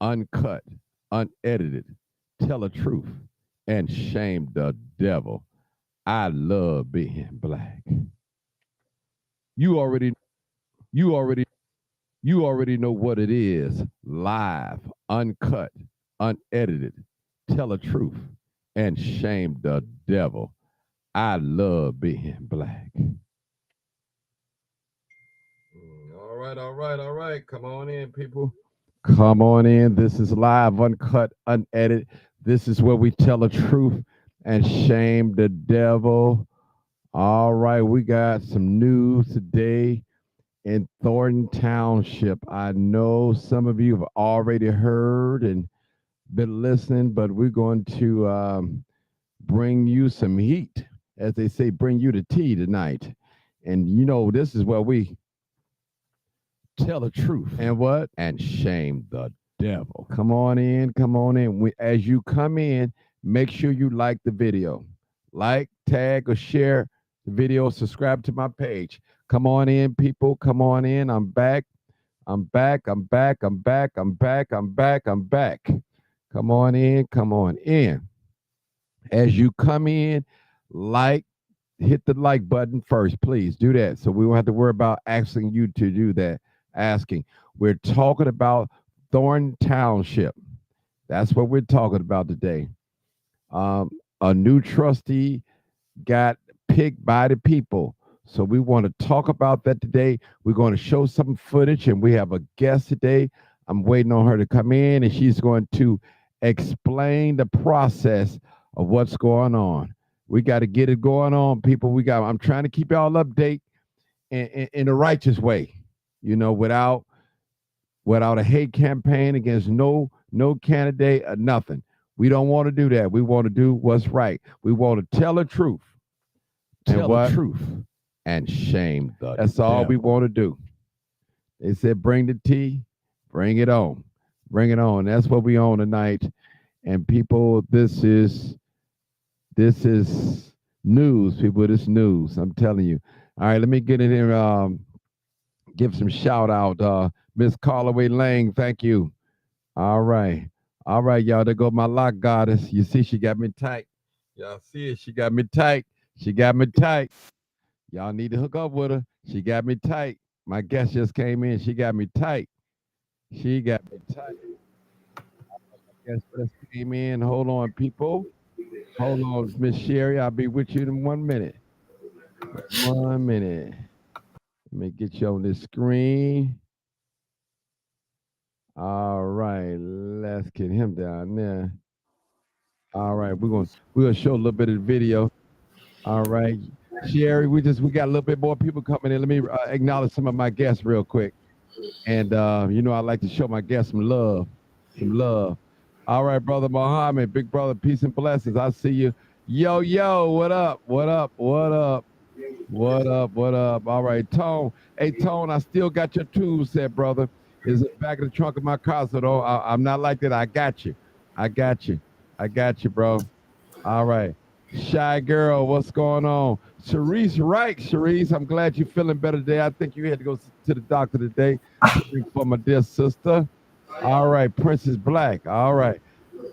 uncut, unedited, tell the truth, and shame the devil. I love being black. You already, you already, you already know what it is. Live, uncut, unedited, tell the truth, and shame the devil. I love being black. All right, all right, all right. Come on in, people. Come on in. This is live, uncut, unedited. This is where we tell the truth and shame the devil. All right, we got some news today in Thornton Township. I know some of you have already heard and been listening, but we're going to bring you some heat, as they say, bring you the tea tonight. And you know, this is where we tell the truth and what? And shame the devil. Come on in, come on in. As you come in, make sure you like the video. Like, tag, or share the video. Subscribe to my page. Come on in, people. Come on in. I'm back. I'm back. I'm back. I'm back. I'm back. I'm back. I'm back. Come on in. Come on in. As you come in, like, hit the like button first, please. Do that. So we won't have to worry about asking you to do that. Asking. We're talking about Thornton Township. That's what we're talking about today. A new trustee got picked by the people. So we want to talk about that today. We're going to show some footage, and we have a guest today. I'm waiting on her to come in, and she's going to explain the process of what's going on. We got to get it going on, people. I'm trying to keep y'all update in a righteous way, you know, without a hate campaign against no candidate or nothing. We don't want to do that. We want to do what's right. We want to tell the truth. Tell the truth and shame the That's all we want to do. They said, bring the tea, bring it on. Bring it on. That's what we on tonight. And people, this is news, people. This news. I'm telling you. All right, let me get in here. Give some shout out. Miss Callaway Lang, thank you. All right. All right, y'all. There go my lock goddess. You see, she got me tight. Y'all see it? She got me tight. She got me tight. Y'all need to hook up with her. She got me tight. My guest just came in. She got me tight. She got me tight. My guest just came in. Hold on, people. Hold on, Miss Sherry. I'll be with you in 1 minute. 1 minute. Let me get you on this screen. All right, let's get him down there. All right, we're gonna show a little bit of the video. All right, Sherry, we got a little bit more people coming in. Let me acknowledge some of my guests real quick. And you know, I like to show my guests some love, some love. All right, brother Muhammad, big brother, peace and blessings. I see you. Yo, what up? What up? What up? What up? What up? All right, Tone. Hey, Tone, I still got your tool set, brother. Is it back in the trunk of my car? So I'm not like that. I got you. I got you. I got you, bro. All right. Shy girl, what's going on? Sharice, right, Sharice. I'm glad you're feeling better today. I think you had to go to the doctor today for my dear sister. All right, Princess Black. All right.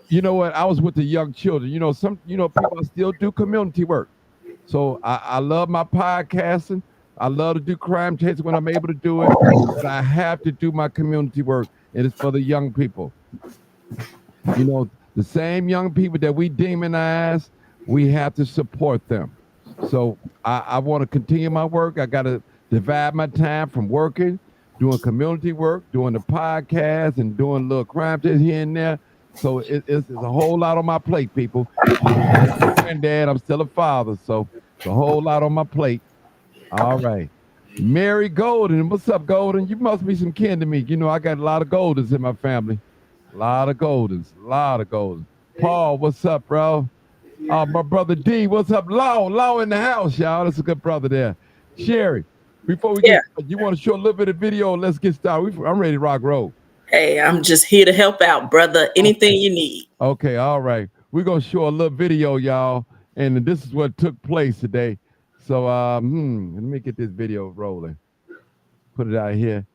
You know what? I was with the young children. You know, people still do community work. So I love my podcasting. I love to do crime chasing when I'm able to do it. But I have to do my community work. And it's for the young people. You know, the same young people that we demonize, we have to support them. So I want to continue my work. I got to divide my time from working, doing community work, doing the podcast, and doing little crime chasing here and there. So it's a whole lot on my plate, people. I'm a granddad, I'm still a father, so it's a whole lot on my plate. All right. Mary Golden, what's up, Golden? You must be some kin to me. You know, I got a lot of Goldens in my family. A lot of Goldens, a lot of Goldens. Paul, what's up, bro? My brother D, what's up? Law in the house, y'all. That's a good brother there. Sherry, before we get, you want to show a little bit of video? Let's get started. I'm ready to rock roll. Hey, I'm just here to help out, brother. Anything you need. Okay, all right. We're going to show a little video, y'all. And this is what took place today. So, let me get this video rolling. Put it out here.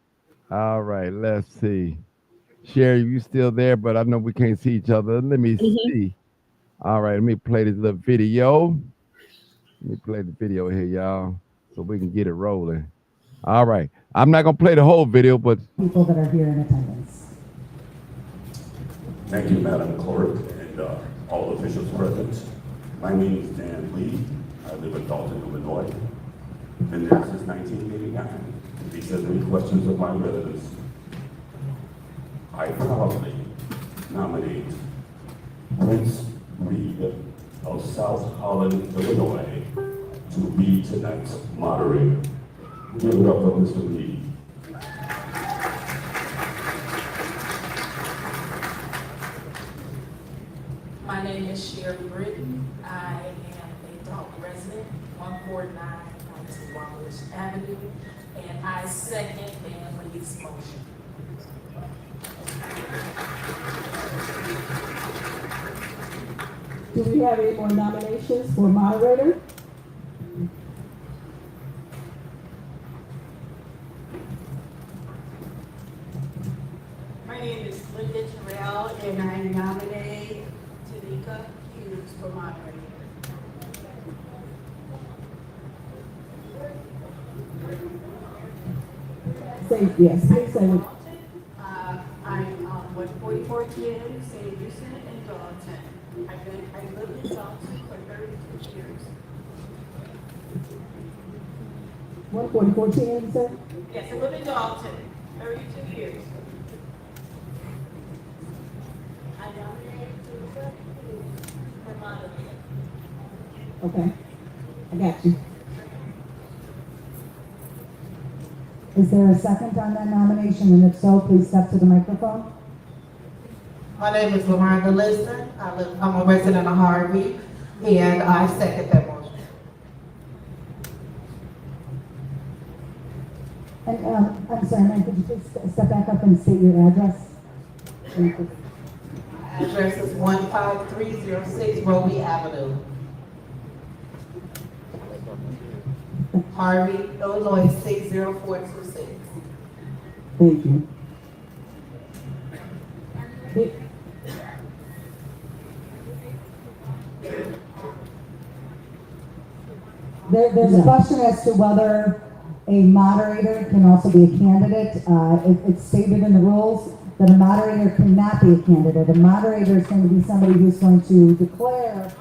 All right, let's see. Sherry, you still there? But I know we can't see each other. Let me Mhm. see. All right, let me play this little video. Let me play the video here, y'all, so we can get it rolling. All right. I'm not gonna play the whole video, but people that are here in attendance. Thank you, Madam Clerk, and all officials present. My name is Dan Lee. I live in Thorton, Illinois. Been there since 1989. If he says any questions of my residence, I proudly nominate Prince Reed of South Holland, Illinois, to be tonight's moderator. Give it up for Mr. Reed. My name is Sherry Britton. I am a Dalton resident, 14992 Wallace Avenue, and I second Dan Lee's motion. Do we have any more nominations for moderator? My name is Linda Terrell, and I nominate Tanika Hughes for moderator. Say yes, please say it. I'm on 14410, St. Houston and Dalton. I lived in Dalton for 32 years. 14410, you said? Yes, I lived in Dalton 32 years. I nominate Tanika Hughes for moderator. Okay, I got you. Is there a second on that nomination? And if so, please step to the microphone. My name is LaRonda Liston. I'm a resident of Harvey, and I second that motion. And I'm sorry, ma'am, could you please step back up and state your address? Thank you. Address is 15306 Roby Avenue, Harvey, Illinois 60426. Thank you. There's a question as to whether a moderator can also be a candidate. It's stated in the rules that a moderator cannot be a candidate. A moderator is going to be somebody who's going to declare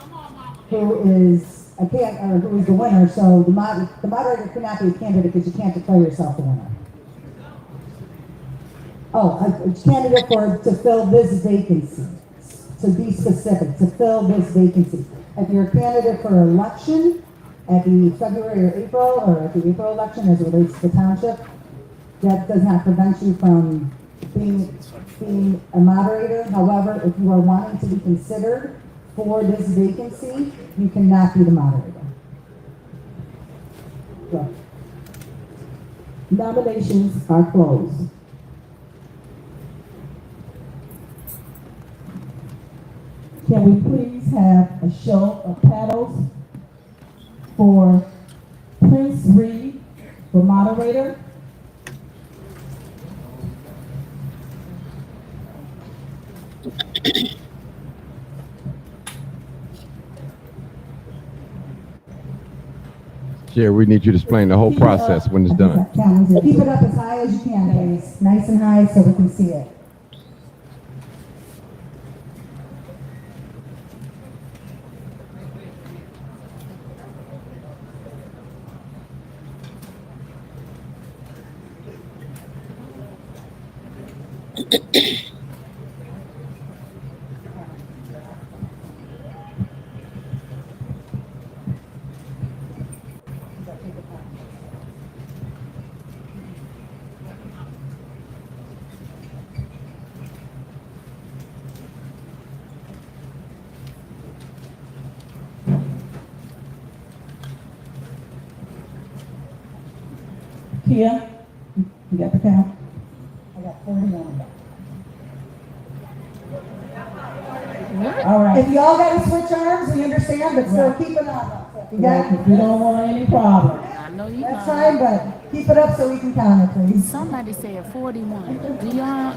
who is who is the winner. So the moderator cannot be a candidate because you can't declare yourself the winner. Oh, a candidate to fill this vacancy. To be specific, to fill this vacancy. If you're a candidate for election at the February or April, or at the April election as it relates to the township, that does not prevent you from being a moderator. However, if you are wanting to be considered for this vacancy, you cannot be the moderator. So, nominations are closed. Can we please have a show of paddles for Prince Reed for moderator? Sherry, we need you to explain the whole process when it's done. Keep it up as high as you can, please. Nice and high so we can see it. Kia, you got the count? I got 41. All right. If y'all got to switch arms, we understand, but still keep it on. If you don't want any problem. I know you That's fine, but keep it up so we can count it, please. Somebody said 41. Do y'all?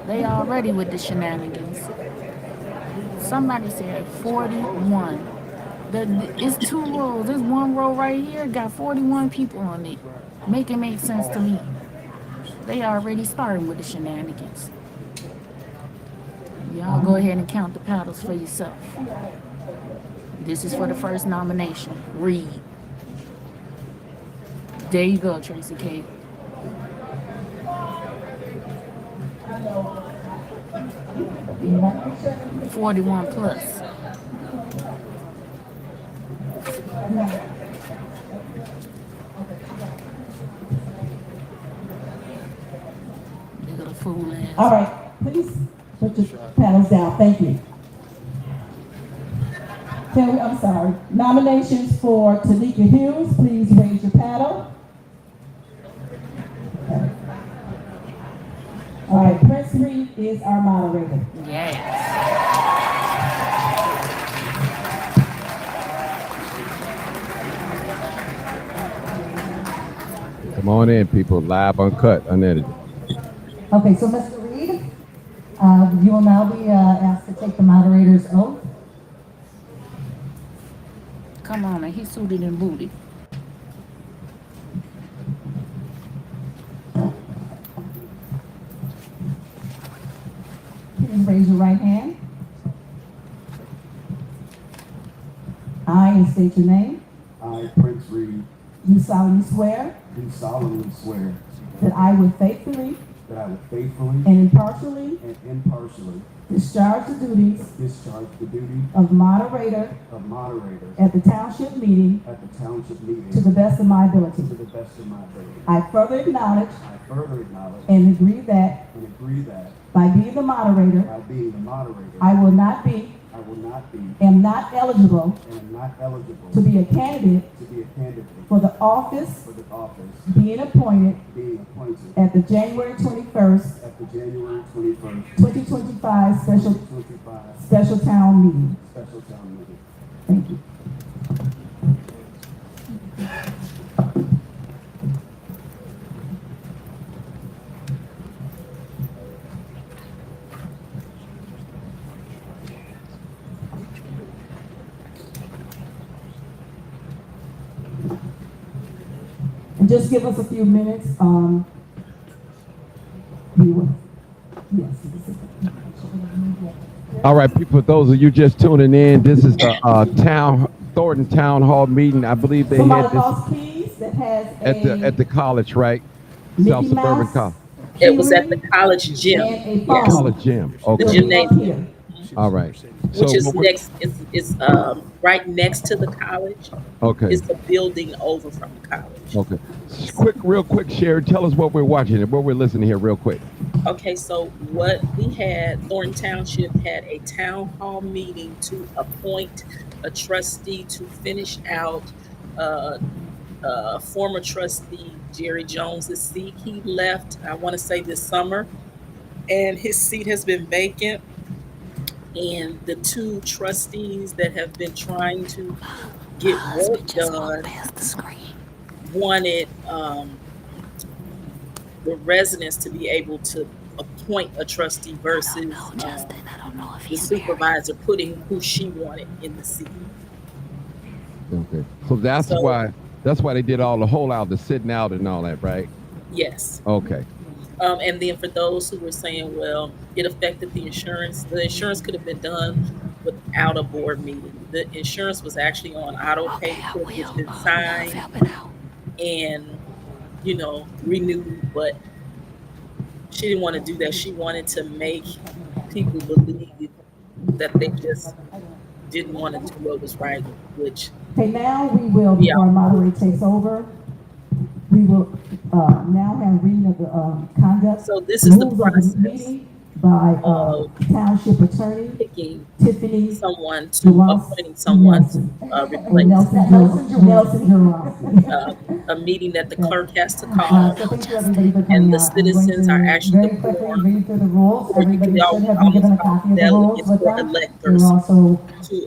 They already with the shenanigans. Somebody said 41. It's 2 rows. There's 1 row right here, got 41 people on it. Make it make sense to me. They already starting with the shenanigans. Y'all go ahead and count the paddles for yourself. This is for the first nomination. Read. There you go, Tracy K. $41 plus. Little fool ass. All right, please put your paddles down. Thank you. I'm sorry. Nominations for Tanika Hughes. Please raise your paddle. Okay. All right, Prince Reed is our moderator. Yes. Come on in, people. Live, uncut, unedited. Okay, so Mr. Reed, you will now be asked to take the moderator's oath. Come on, and he's suited and booted. Please raise your right hand. I, and state your name, I, Prince Reed, do solemnly swear do solemnly swear that I will faithfully that I will faithfully and impartially and impartially discharge the duties discharge the duty of moderator of moderator at the township meeting at the township meeting to the best of my ability. to the best of my ability. I further acknowledge I further acknowledge and agree that by being the moderator, by being the moderator, I will not be am not eligible and am not eligible to be a candidate to be a candidate for the office for the office being appointed being appointed at the January 21st, at the January 21st, 2025 2025 special town meeting. special town meeting. Thank you. And just give us a few minutes. Yes. All right, people, for those of you just tuning in, this is the Thorton Town Hall meeting. I believe they Somebody had this lost keys that has at the college, right? Mickey South Suburban Mouse, College. It was at the college gym. and a Yes. phone. College gym. Okay. The gymnasium. All right. Which is what we're- next, is right next to the college. Okay. It's the building over from the college. Okay. Real quick, Sherry, tell us what we're watching and what we're listening here real quick. Okay, so what we had, Thornton Township had a town hall meeting to appoint a trustee to finish out former trustee Jerry Jones's seat. He left, I want to say this summer, and his seat has been vacant. And the two trustees that have been trying to get work done wanted the residents to be able to appoint a trustee versus the supervisor putting who she wanted in the seat. Okay. So that's why they did all the whole out, the sitting out and all that, right? Yes. Okay. And then for those who were saying, well, it affected the insurance could have been done without a board meeting. The insurance was actually on auto pay, it's been signed and, renewed, but she didn't want to do that. She wanted to make people believe that they just didn't want to do what was right, which. Okay, now we will, before our moderator takes over, we will now have reading of the conduct. So this is the rules of process meeting by Township Attorney picking Tiffany someone to appointing someone to replace Nelson a meeting that the clerk has to call, and the citizens are actually the form, or you can almost call delegates or electors to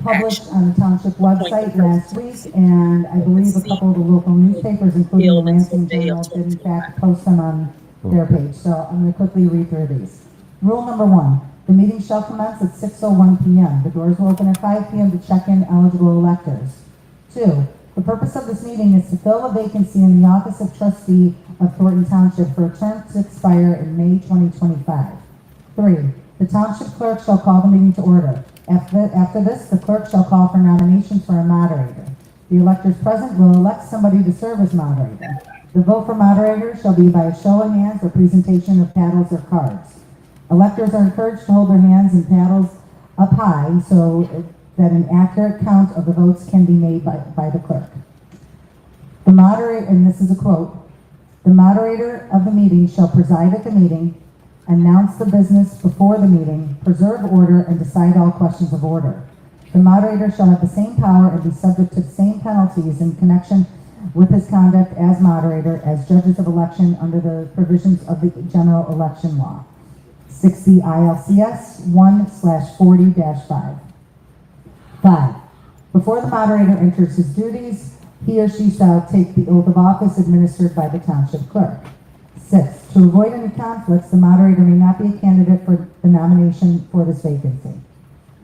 published actually on the township website last week, and I believe a couple of the local newspapers, including the Lansing Journal, did in fact post them on their page. So I'm going to quickly read through these. Rule number 1, the meeting shall commence at 6:01 p.m. The doors will open at 5 p.m. to check in eligible electors. 2, the purpose of this meeting is to fill a vacancy in the office of Trustee of Thorton Township for a term to expire in May 2025. 3, the Township Clerk shall call the meeting to order. After this, the Clerk shall call for nominations for a Moderator. The electors present will elect somebody to serve as Moderator. The vote for Moderator shall be by a show of hands or presentation of paddles or cards. Electors are encouraged to hold their hands and paddles up high so that an accurate count of the votes can be made by the clerk. The moderator, and this is a quote, the moderator of the meeting shall preside at the meeting, announce the business before the meeting, preserve order, and decide all questions of order. The moderator shall have the same power and be subject to the same penalties in connection with his conduct as moderator as judges of election under the provisions of the general election law. 60 ILCS 1/40-5. 5. Before the moderator enters his duties, he or she shall take the oath of office administered by the township clerk. 6. To avoid any conflicts, the moderator may not be a candidate for the nomination for this vacancy.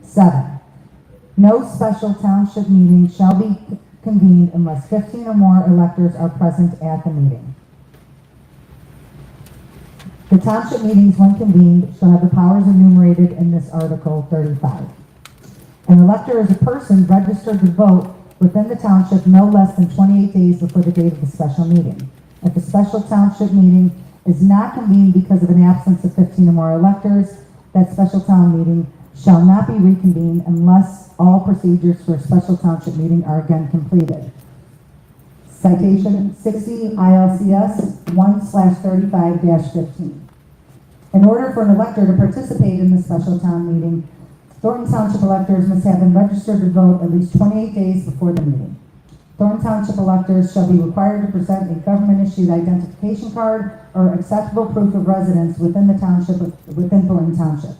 7. No special township meeting shall be convened unless 15 or more electors are present at the meeting. The township meetings, when convened, shall have the powers enumerated in this Article 35. An elector is a person registered to vote within the township no less than 28 days before the date of the special meeting. If a special township meeting is not convened because of an absence of 15 or more electors, that special town meeting shall not be reconvened unless all procedures for a special township meeting are again completed. Citation 60 ILCS 1/35-15. In order for an elector to participate in the special town meeting, Thornton Township electors must have been registered to vote at least 28 days before the meeting. Thornton Township electors shall be required to present a government-issued identification card or acceptable proof of residence within the township, within Thornton Township.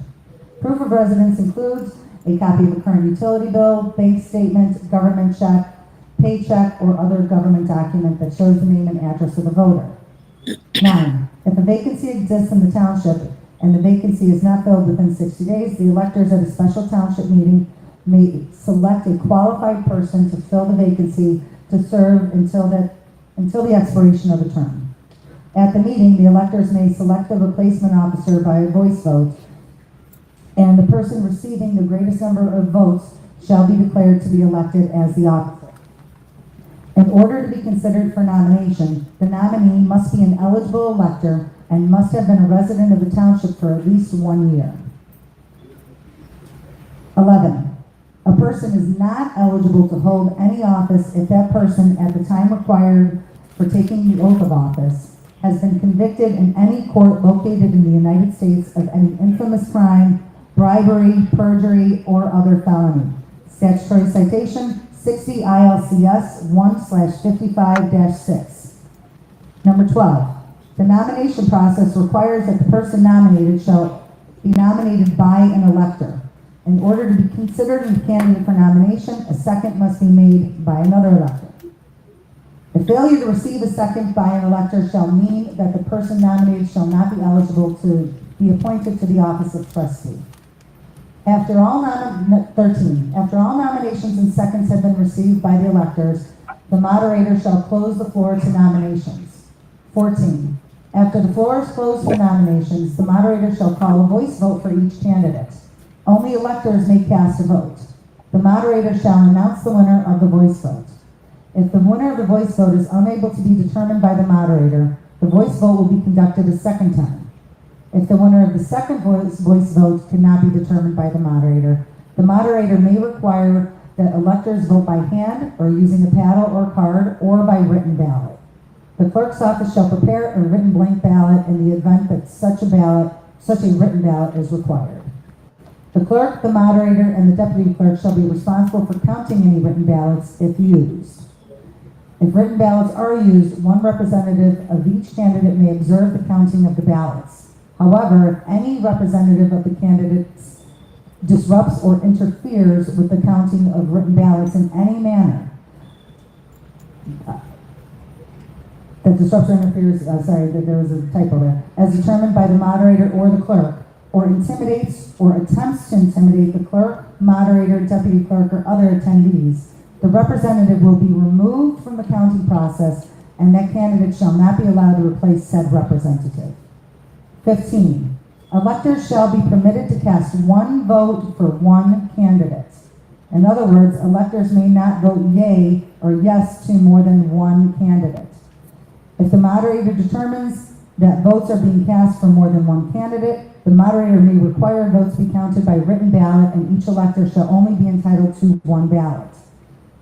Proof of residence includes a copy of a current utility bill, bank statement, government check, paycheck, or other government document that shows the name and address of the voter. 9. If a vacancy exists in the township and the vacancy is not filled within 60 days, the electors at a special township meeting may select a qualified person to fill the vacancy to serve until the expiration of the term. At the meeting, the electors may select the replacement officer by a voice vote, and the person receiving the greatest number of votes shall be declared to be elected as the officer. In order to be considered for nomination, the nominee must be an eligible elector and must have been a resident of the township for at least 1 year. 11. A person is not eligible to hold any office if that person, at the time required for taking the oath of office, has been convicted in any court located in the United States of any infamous crime, bribery, perjury, or other felony. Statutory citation 60 ILCS 1/55-6. Number 12. The nomination process requires that the person nominated shall be nominated by an elector. In order to be considered a candidate for nomination, a second must be made by another elector. The failure to receive a second by an elector shall mean that the person nominated shall not be eligible to be appointed to the office of trustee. After all 13. After all nominations and seconds have been received by the electors, the moderator shall close the floor to nominations. 14. After the floor is closed for nominations, the moderator shall call a voice vote for each candidate. Only electors may cast a vote. The moderator shall announce the winner of the voice vote. If the winner of the voice vote is unable to be determined by the moderator, the voice vote will be conducted a second time. If the winner of the second voice vote cannot be determined by the moderator may require that electors vote by hand or using a paddle or card or by written ballot. The clerk's office shall prepare a written blank ballot in the event that such a written ballot is required. The clerk, the moderator, and the deputy clerk shall be responsible for counting any written ballots if used. If written ballots are used, one representative of each candidate may observe the counting of the ballots. However, if any representative of the candidates disrupts or interferes with the counting of written ballots in any manner, there was a typo there, as determined by the moderator or the clerk, or intimidates or attempts to intimidate the clerk, moderator, deputy clerk, or other attendees, the representative will be removed from the counting process and that candidate shall not be allowed to replace said representative. 15, electors shall be permitted to cast one vote for one candidate. In other words, electors may not vote yea or yes to more than one candidate. If the moderator determines that votes are being cast for more than one candidate, the moderator may require votes be counted by written ballot, and each elector shall only be entitled to one ballot.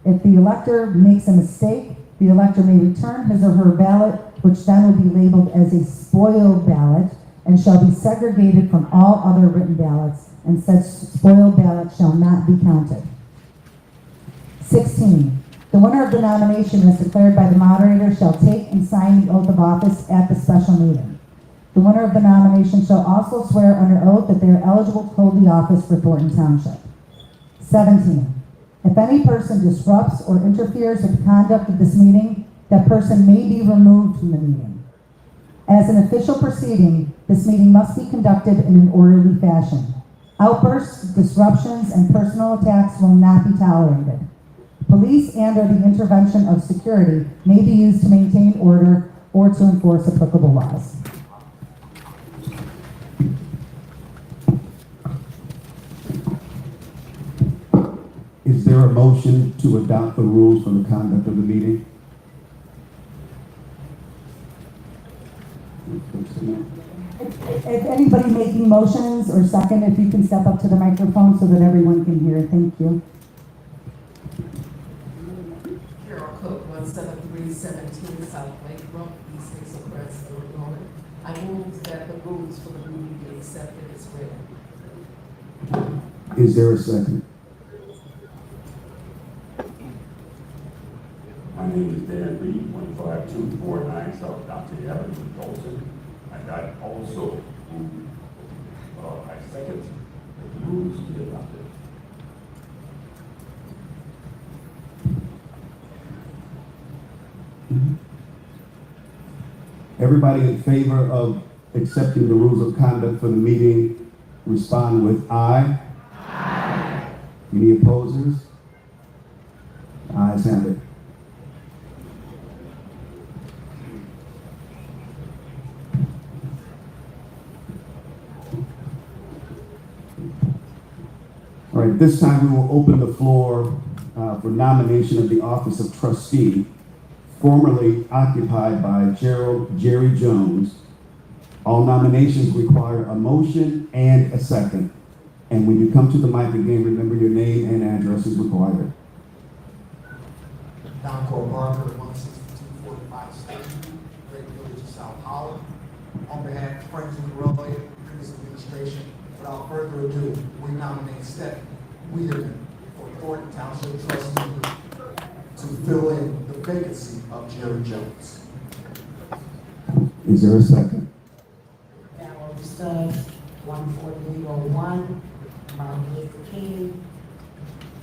If the elector makes a mistake, the elector may return his or her ballot, which then will be labeled as a spoiled ballot and shall be segregated from all other written ballots, and such spoiled ballot shall not be counted. 16. The winner of the nomination as declared by the moderator shall take and sign the oath of office at the special meeting. The winner of the nomination shall also swear under oath that they are eligible to hold the office for Thornton Township. 17. If any person disrupts or interferes with the conduct of this meeting, that person may be removed from the meeting. As an official proceeding, this meeting must be conducted in an orderly fashion. Outbursts, disruptions, and personal attacks will not be tolerated. Police and/or the intervention of security may be used to maintain order or to enforce applicable laws. Is there a motion to adopt the rules for the conduct of the meeting? If anybody making motions or second, if you can step up to the microphone so that everyone can hear. Thank you. Carol Cook, 17317 South Lake Road, East Hazel Crest, Illinois. I move that the rules for the meeting be accepted as read. Is there a second? My name is Dan Reed, 15249 South Dante Avenue, Dalton. And I also move, I second that the rules be adopted. Everybody in favor of accepting the rules of conduct for the meeting, respond with aye. Aye. Any opposers? Ayes have it. All right, this time we will open the floor for nomination of the office of trustee, formerly occupied by Jerry Jones. All nominations require a motion and a second. And when you come to the mic again, remember your name and address is required. Don Cole Barker, 16245 State Street, Great Village of South Holland. On behalf of Franklin Roy and this administration, without further ado, we nominate Stephanie Wiedeman for Thornton Township Trustee to fill in the vacancy of Jerry Jones. Is there a second? Valerie Stubbs, 14801, Martin Luther King,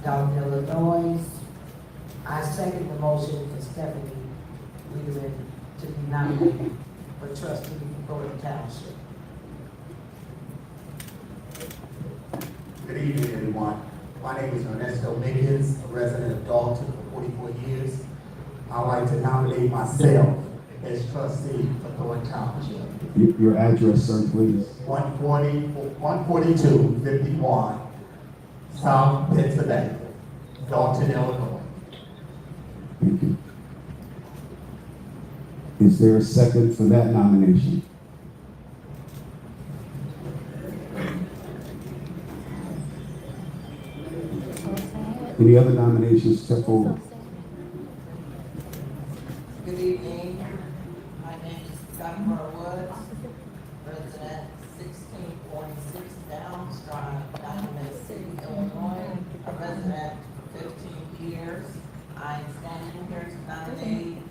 Dalton, Illinois. I second the motion for Stephanie Wiedeman to be nominated for trustee for Thornton Township. Good evening, everyone. My name is Ernesto Miggins, a resident of Dalton for 44 years. I'd like to nominate myself as trustee for Thornton Township. Your address, sir, please. 14251 South Pennsylvania, Dalton, Illinois. Thank you. Is there a second for that nomination? Any other nominations? Step forward. Good evening. My name is Dr. Woods, resident 1646 Downs Drive, Diamond City, Illinois, a resident for 15 years. I am standing here to nominate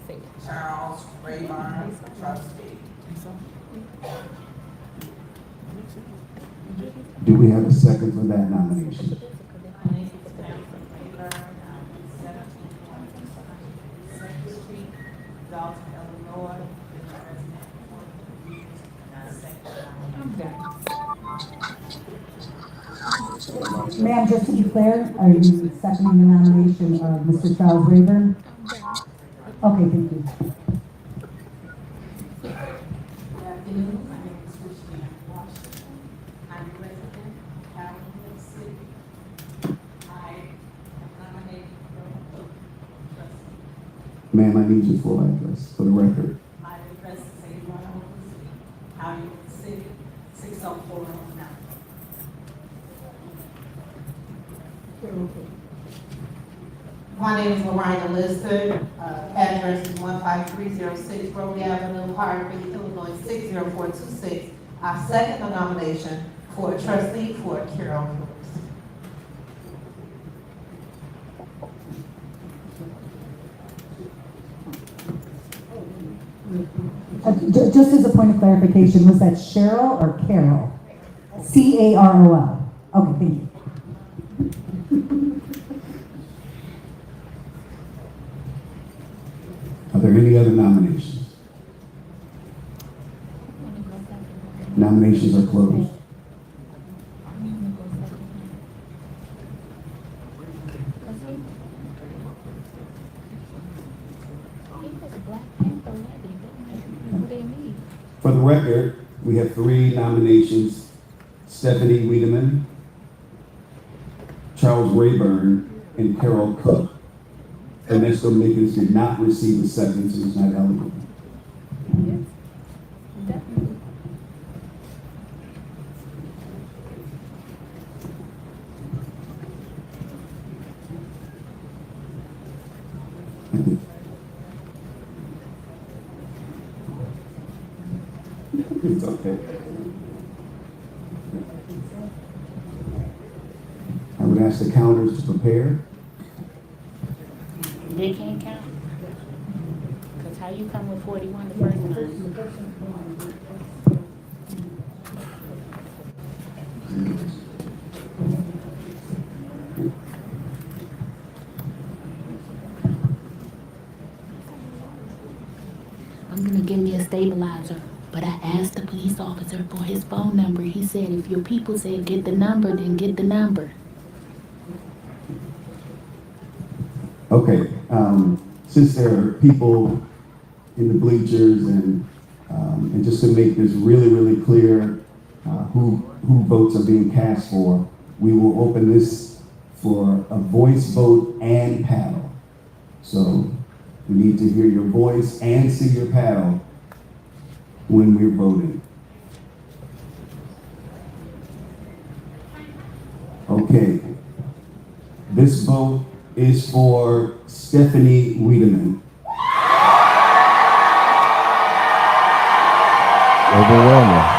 Charles Rayburn, trustee. Do we have a second for that nomination? My name is Jennifer Rayburn, I'm 1726 Second Street, Dalton, Illinois, been a resident for 20 years, and I second the nomination. Ma'am, just to be clear, are you seconding the nomination of Mr. Charles Rayburn? Okay, thank you. Good afternoon, my name is Christiane Washington. I'm resident of Calhoun City. I am nominated for trustee. Ma'am, I need your full address for the record. My address is 81 City, Calhoun City, 60409. My name is Lorena Liston. Address is 15306 Road Avenue, Harvey, Illinois 60426. I second the nomination for a trustee for Carol Cruz. Just as a point of clarification, was that Cheryl or Carol? C-A-R-O-L. Okay, thank you. Are there any other nominations? Nominations are closed. For the record, we have 3 nominations: Stephanie Wiedeman, Charles Rayburn, and Carol Cook. Ernesto Mickens did not receive a second, so he's not eligible. It's okay. I would ask the counters to prepare. They can't count. Because how you come with 41 the first time? I'm gonna give me a stabilizer. But I asked the police officer for his phone number. He said, if your people say get the number, then get the number. Okay, since there are people in the bleachers and just to make this really, really clear, who votes are being cast for, we will open this for a voice vote and paddle. So we need to hear your voice and see your paddle when we're voting. Okay, this vote is for Stephanie Wiedeman. Overwhelming.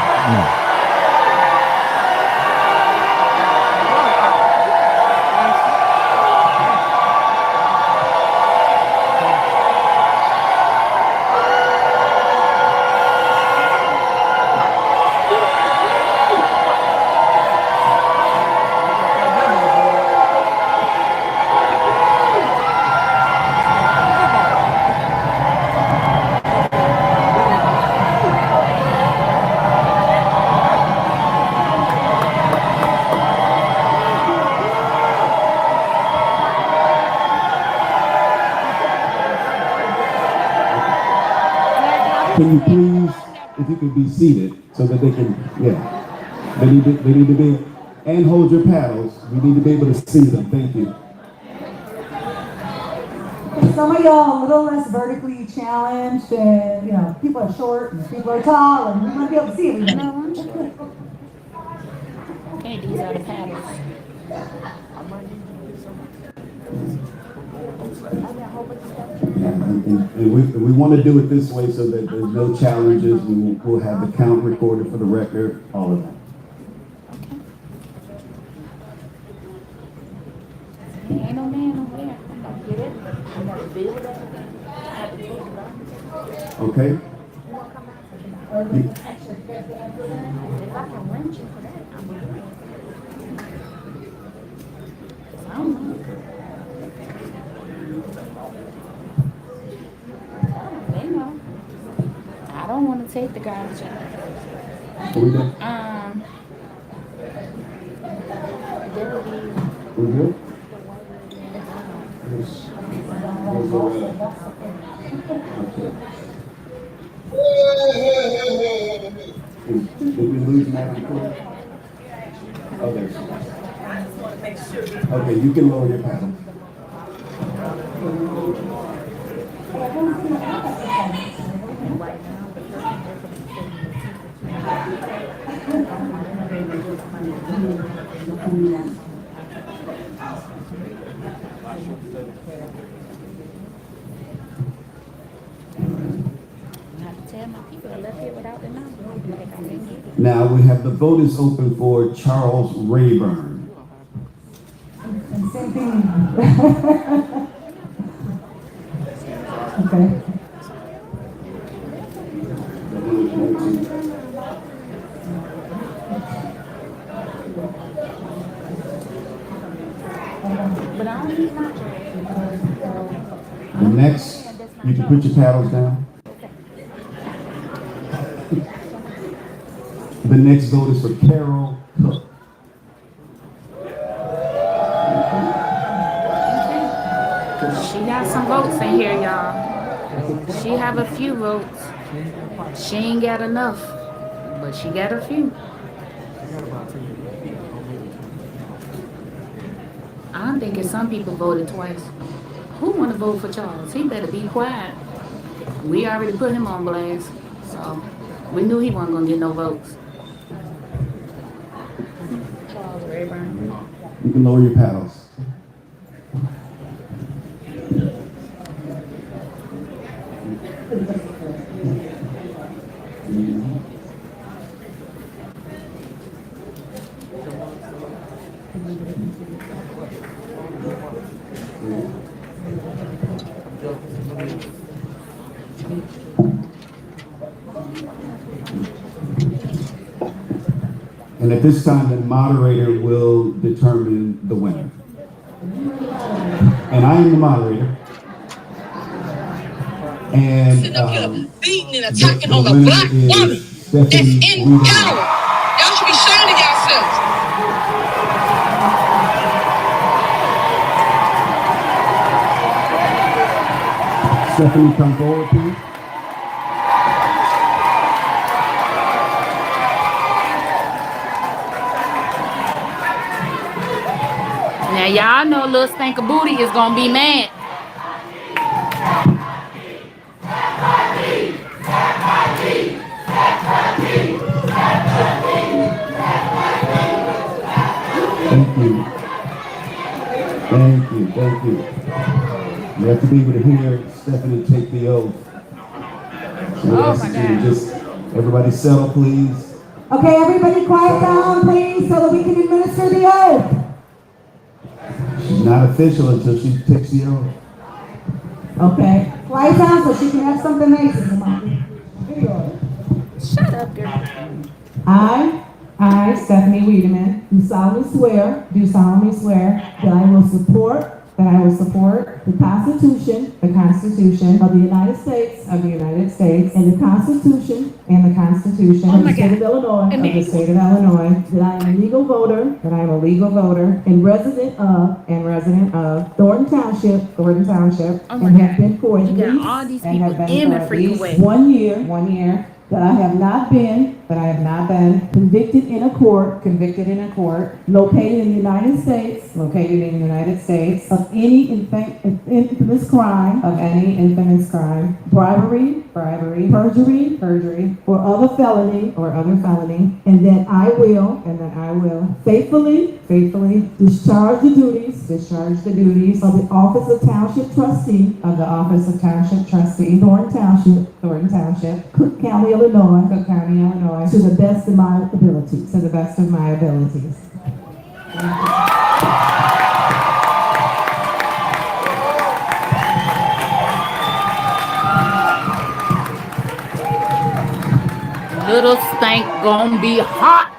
Can you please, if you could be seated so that they can, yeah. They need to be, and hold your paddles. We need to be able to see them. Thank you. Some of y'all a little less vertically challenged, and you know, people are short and people are tall, and we want to be able to see everything. No, I'm sure. Okay, these are the paddles. Yeah, and we want to do it this way so that there's no challenges. We'll have the count recorded for the record, all of that. Ain't no man over there. I'm gonna get it. I'm gonna build everything. I have to take it out. Okay? If I can rent you for that, I'm gonna do it. 'Cause I don't know. They know. I don't want to take the garbage out. Are we done? We're good? There's did we lose Madam Clerk? Oh, there's. Okay, you can lower your paddle. Now we have the vote is open for Charles Rayburn. And same thing. Okay. The next, you can put your paddles down. The next vote is for Carol Cook. She got some votes in here, y'all. She have a few votes. She ain't got enough, but she got a few. I'm thinking some people voted twice. Who want to vote for Charles? He better be quiet. We already put him on blast, so we knew he wasn't gonna get no votes. Charles Rayburn. You can lower your paddles. And at this time, the moderator will determine the winner. And I am the moderator. And sitting up here beating and the attacking on a winner black is woman Stephanie that's in Wiedeman. power. Y'all should be ashamed of yourselves. Stephanie, come forward, please. Now y'all know little Stank of Booty is gonna be mad. Thank you. Thank you. Thank you. You have to be able to hear Stephanie take the oath. So Oh yes, my you God. just everybody settle, please. Okay, everybody quiet down, please, so that we can administer the oath. She's not official until she takes the oath. Okay. Quiet down so she can have something nice in her mouth. Here you go. Shut up, girl. I, Stephanie Wiedeman, do solemnly swear that I will support the Constitution of the United States, and the Constitution Oh of my the State of God. Illinois, And me. that I am a legal voter, and resident of Thornton Township, Oh my and have God. been for at You got least, all these and people have been in for the at freaking least way. 1 year, that I have not been convicted in a court located in the United States of any infamous crime, bribery, perjury, or other felony, and that I will faithfully discharge the duties of the office of Township Trustee, Thornton Township, Cook County, Illinois, to the best of my abilities. Little Stank gonna be hot.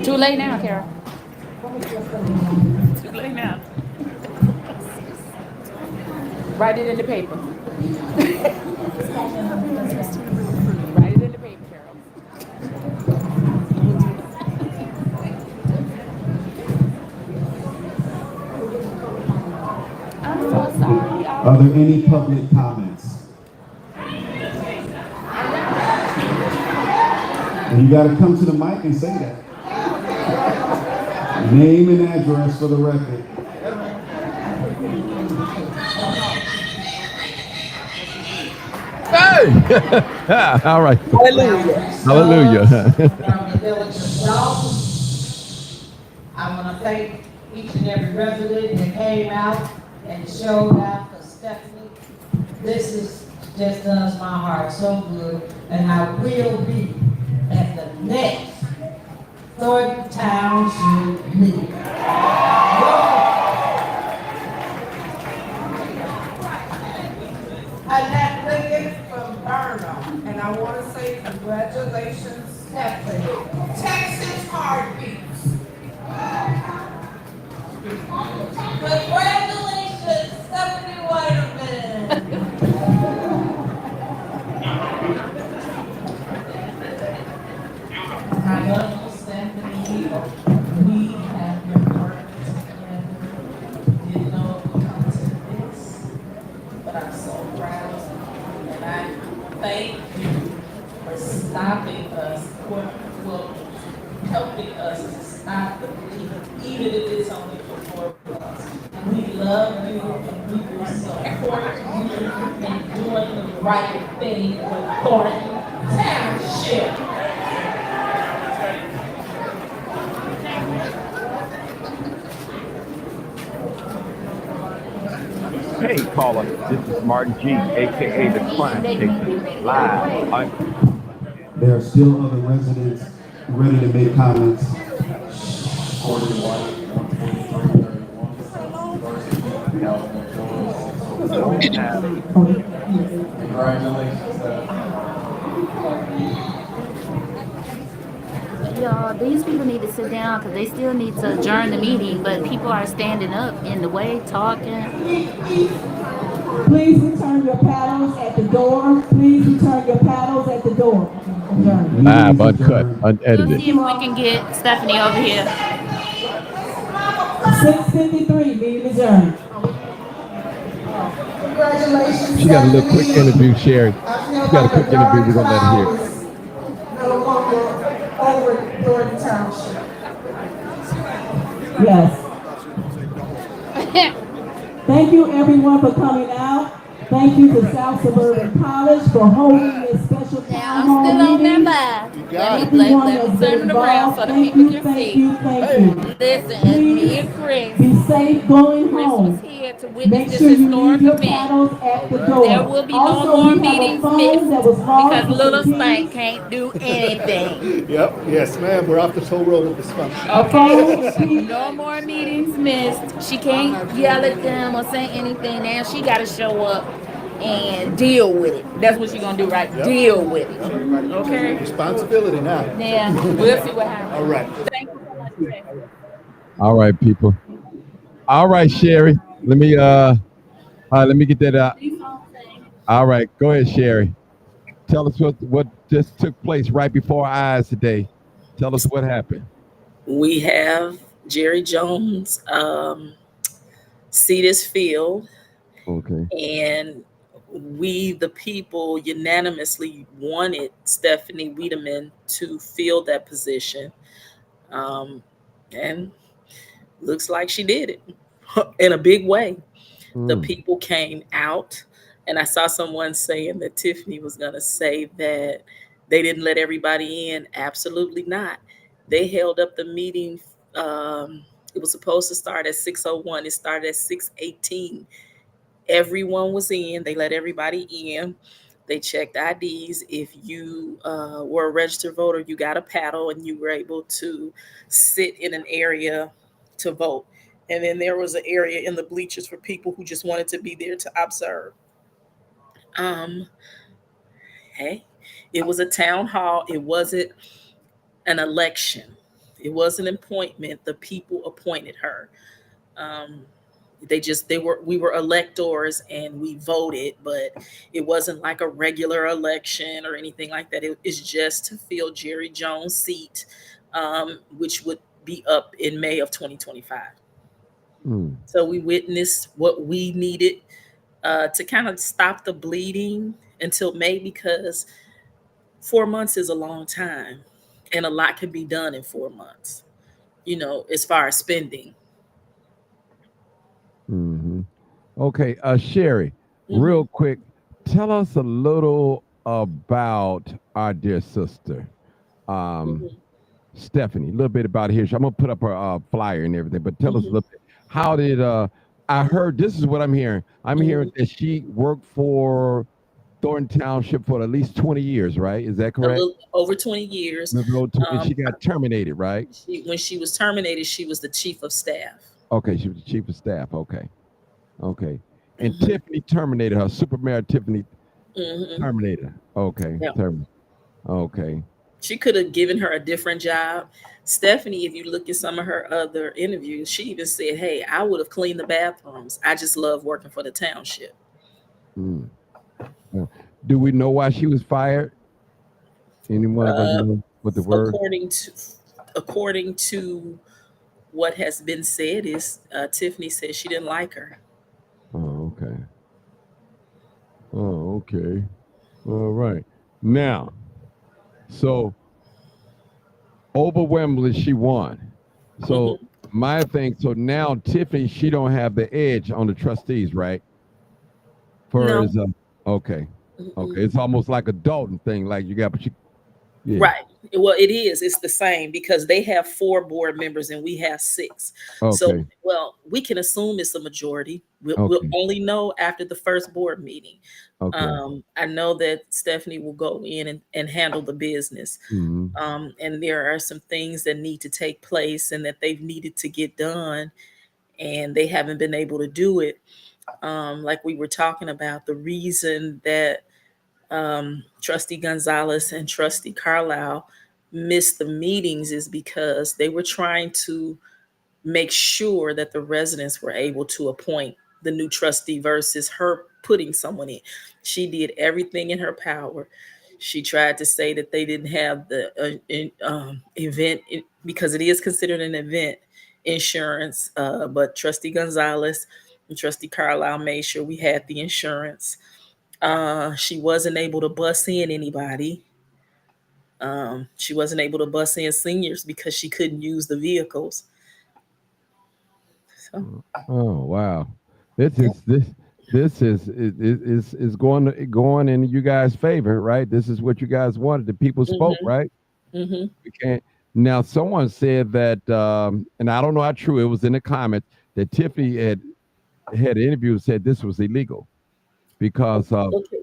Too late now, Carol. Too late now. Write it in the paper. Write it in the paper, Carol. Are there any public comments? And you got to come to the mic and say that. Name and address for the record. Hey! All right. Hallelujah. Hallelujah. From the village of Dalton. I want to thank each and every resident that came out and showed out for Stephanie. This just does my heart so good, and I will be at the next Thorton Township meeting. Annette Liggett from Burnham, and I want to say congratulations, Stephanie. Texas heartbeats. Congratulations, Stephanie Wiedeman. I love you, Stephanie. We have been working together. Didn't know it would come to this, but I'm so proud. And I thank you for stopping us, for helping us to stop the bleeding, even if it's only for 4 months. We love you and we will support you in doing the right thing with Thorton Township. Hey, caller. This is Martin G, aka the Crime Taker, live. There are still other residents ready to make comments. Y'all, these people need to sit down because they still need to adjourn the meeting, but people are standing up in the way, talking. Please return your paddles at the door. Please return your paddles at the door. Live, uncut, We'll unedited. see if we can get Stephanie over here. 6:53, meeting adjourned. Congratulations, She got a little quick Stephanie. interview, Sherry. I feel She got a like quick a interview. We're dark going to let her hear. cloud is no longer over Thornton Township. Yes. Thank you everyone for coming out. Thank you to South Suburban College for holding this special town hall Still on that meeting. vibe. Everyone that's been involved, thank you, thank you, thank you. Listen, me Please and Chris. be safe going Chris was home. here to Make witness this sure you leave historic your event. paddles at the There door. will be no Also, more we have a meetings phone missed that was because lost with little some Spank keys. can't do anything. Yep, yes, ma'am, we're off the toll road of dysfunction. Okay? No more meetings missed. She can't yell at them or say anything. Now she got to show up and deal with it. That's what she's going to do, right? Yep. Deal with it. Okay? Responsibility now. Yeah, we'll see what happens. All right. Thank you so much, Chris. All right, people. All right, Sherry. Let me get that out. All right, go ahead, Sherry. Tell us what just took place right before our eyes today. Tell us what happened. We have Jerry Jones see this field, Okay. and we, the people, unanimously wanted Stephanie Wiedeman to fill that position. And looks like she did it in a big way. The people came out, and I saw someone saying that Tiffany was going to say that they didn't let everybody in. Absolutely not. They held up the meeting. It was supposed to start at 6:01. It started at 6:18. Everyone was in. They let everybody in. They checked IDs. If you were a registered voter, you got a paddle and you were able to sit in an area to vote. And then there was an area in the bleachers for people who just wanted to be there to observe. Hey, it was a town hall. It wasn't an election. It was an appointment. The people appointed her. We were electors and we voted, but it wasn't like a regular election or anything like that. It is just to fill Jerry Jones' seat, which would be up in May of 2025. So we witnessed what we needed to kind of stop the bleeding until May, because 4 months is a long time and a lot can be done in 4 months, as far as spending. Okay, Sherry, real quick, tell us a little about our dear sister, Stephanie. A little bit about her. I'm gonna put up her flyer and everything, but tell us a little bit. How did I heard? This is what I'm hearing. I'm hearing that she worked for Thorton Township for at least 20 years, right? Is that A correct? little over 20 years. And she got terminated, right? When she was terminated, she was the chief of staff. Okay, she was the chief of staff. Okay. And Tiffany terminated her. Supermayor Tiffany terminated her. Okay. Yeah. Okay. She could have given her a different job. Stephanie, if you look at some of her other interviews, she even said, "Hey, I would have cleaned the bathrooms. I just love working for the township." Do we know why she was fired? Anyone of us know what the word? According to what has been said, is Tiffany said she didn't like her. Oh, okay. All right. Now, so overwhelmingly she won. So my thing, so now Tiffany, she don't have the edge on the trustees, right? No. Okay. It's almost like a Dalton thing, like you got, but yeah. Right. Well, it is. It's the same because they have 4 board members and we have 6. Okay. So, we can assume it's a majority. We'll only know after the first board meeting. Okay. I know that Stephanie will go in and handle the business. And there are some things that need to take place and that they've needed to get done, and they haven't been able to do it. Like we were talking about, the reason that Trustee Gonzalez and Trustee Carlisle missed the meetings is because they were trying to make sure that the residents were able to appoint the new trustee versus her putting someone in. She did everything in her power. She tried to say that they didn't have the event because it is considered an event insurance, but Trustee Gonzalez and Trustee Carlisle made sure we had the insurance. She wasn't able to bus in anybody. She wasn't able to bus in seniors because she couldn't use the vehicles. So. Oh wow, this is going in you guys' favor, right? This is what you guys wanted. The people spoke, right? We can't. Now, someone said that, and I don't know how true it was in the comments, that Tiffany had an interview and said this was illegal. Because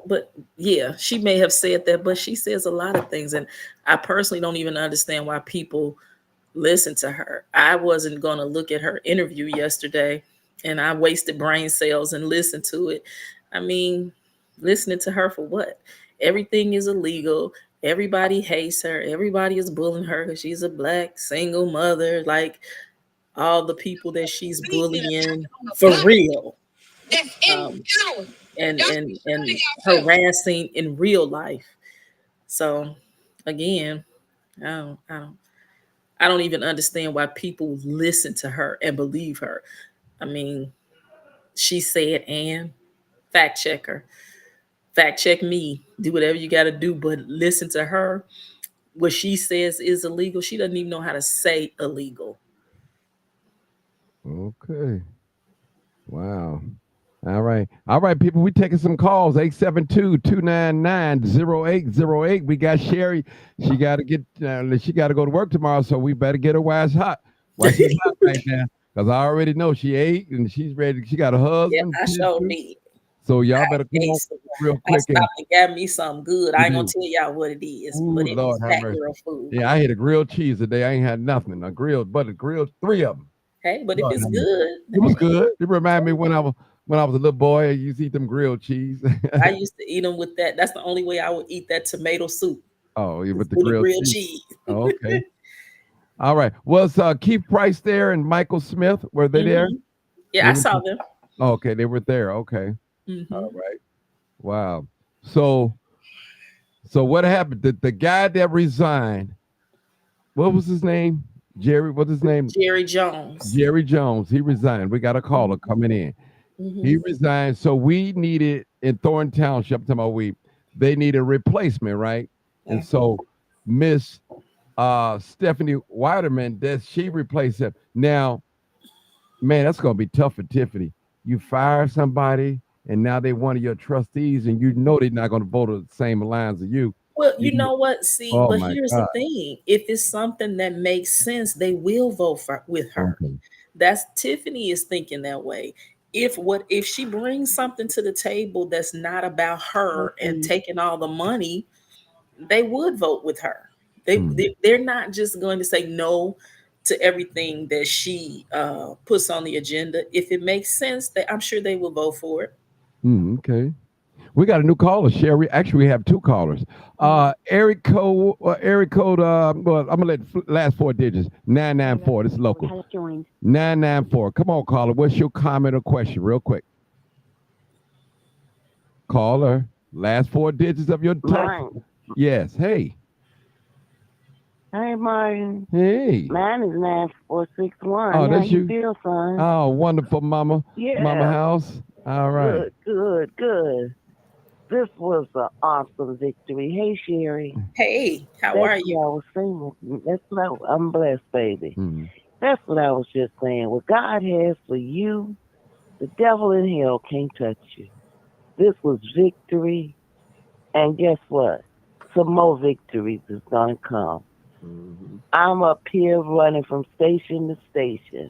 but yeah, she may have said that, but she says a lot of things, and I personally don't even understand why people listen to her. I wasn't going to look at her interview yesterday, and I wasted brain cells and listened to it. I mean, listening to her for what? Everything is illegal. Everybody hates her. Everybody is bullying her because she's a Black single mother. Like all the people that she's bullying for real. And harassing in real life. So again, I don't even understand why people listen to her and believe her. I mean, she said, and fact check her. Fact check me. Do whatever you got to do, but listen to her. What she says is illegal. She doesn't even know how to say illegal. Okay. Wow. All right, people. We taking some calls. 872-299-0808. We got Sherry. She got to get. She got to go to work tomorrow, so we better get her while it's hot. Why she's hot right now? Because I already know she ate and she's ready. She got a husband. Yeah, I sure need. So y'all better come on real quick. I stopped and got me something good. I ain't gonna tell y'all what it is, Ooh, but it's Lord, fat girl food. Yeah, I had a grilled cheese today. I ain't had nothing. I grilled 3 of them. Hey, but Lord, if it's good, it was good. It reminded me when I was a little boy. I used to eat them grilled cheese. I used to eat them with that. That's the only way I would eat that tomato soup. Oh, with the grilled cheese. Oh, okay. All right. Was Keith Price there and Michael Smith? Were they there? Yeah, I saw them. Oh, okay, they were there. Okay. All right. Wow. So what happened? The guy that resigned, what was his name? Jerry, what's his name? Jerry Jones. Jerry Jones. He resigned. We got a caller coming in. He resigned. So we needed in Thornton Township, I'm talking about they need a replacement, right? And so Miss Stephanie Wiedeman, she replaced him. Now, man, that's gonna be tough for Tiffany. You fire somebody and now they one of your trustees, and you know they're not gonna vote on the same lines as you. Well, you know what? See, Oh but my here's the God. thing. If it's something that makes sense, they will vote with her. Okay. That's Tiffany is thinking that way. If she brings something to the table that's not about her and taking all the money, they would vote with her. They're not just going to say no to everything that she puts on the agenda. If it makes sense, I'm sure they will vote for it. Okay. We got a new caller, Sherry. Actually, we have two callers. Area code, well, I'm gonna let last four digits. 994. This is local. 994. Come on, caller. What's your comment or question, real quick? Caller, last four digits of your text. Yes. Hey. Hey, Martin. Hey. Mine is 9461. Oh, that's you. Feel, son? Oh, wonderful, Mama. Yeah. Mama House. All right. Good. This was an awesome victory. Hey, Sherry. Hey, how are you? I was saying. I'm blessed, baby. That's what I was just saying. What God has for you, the devil in hell can't touch you. This was victory. And guess what? Some more victories is going to come. I'm up here running from station to station,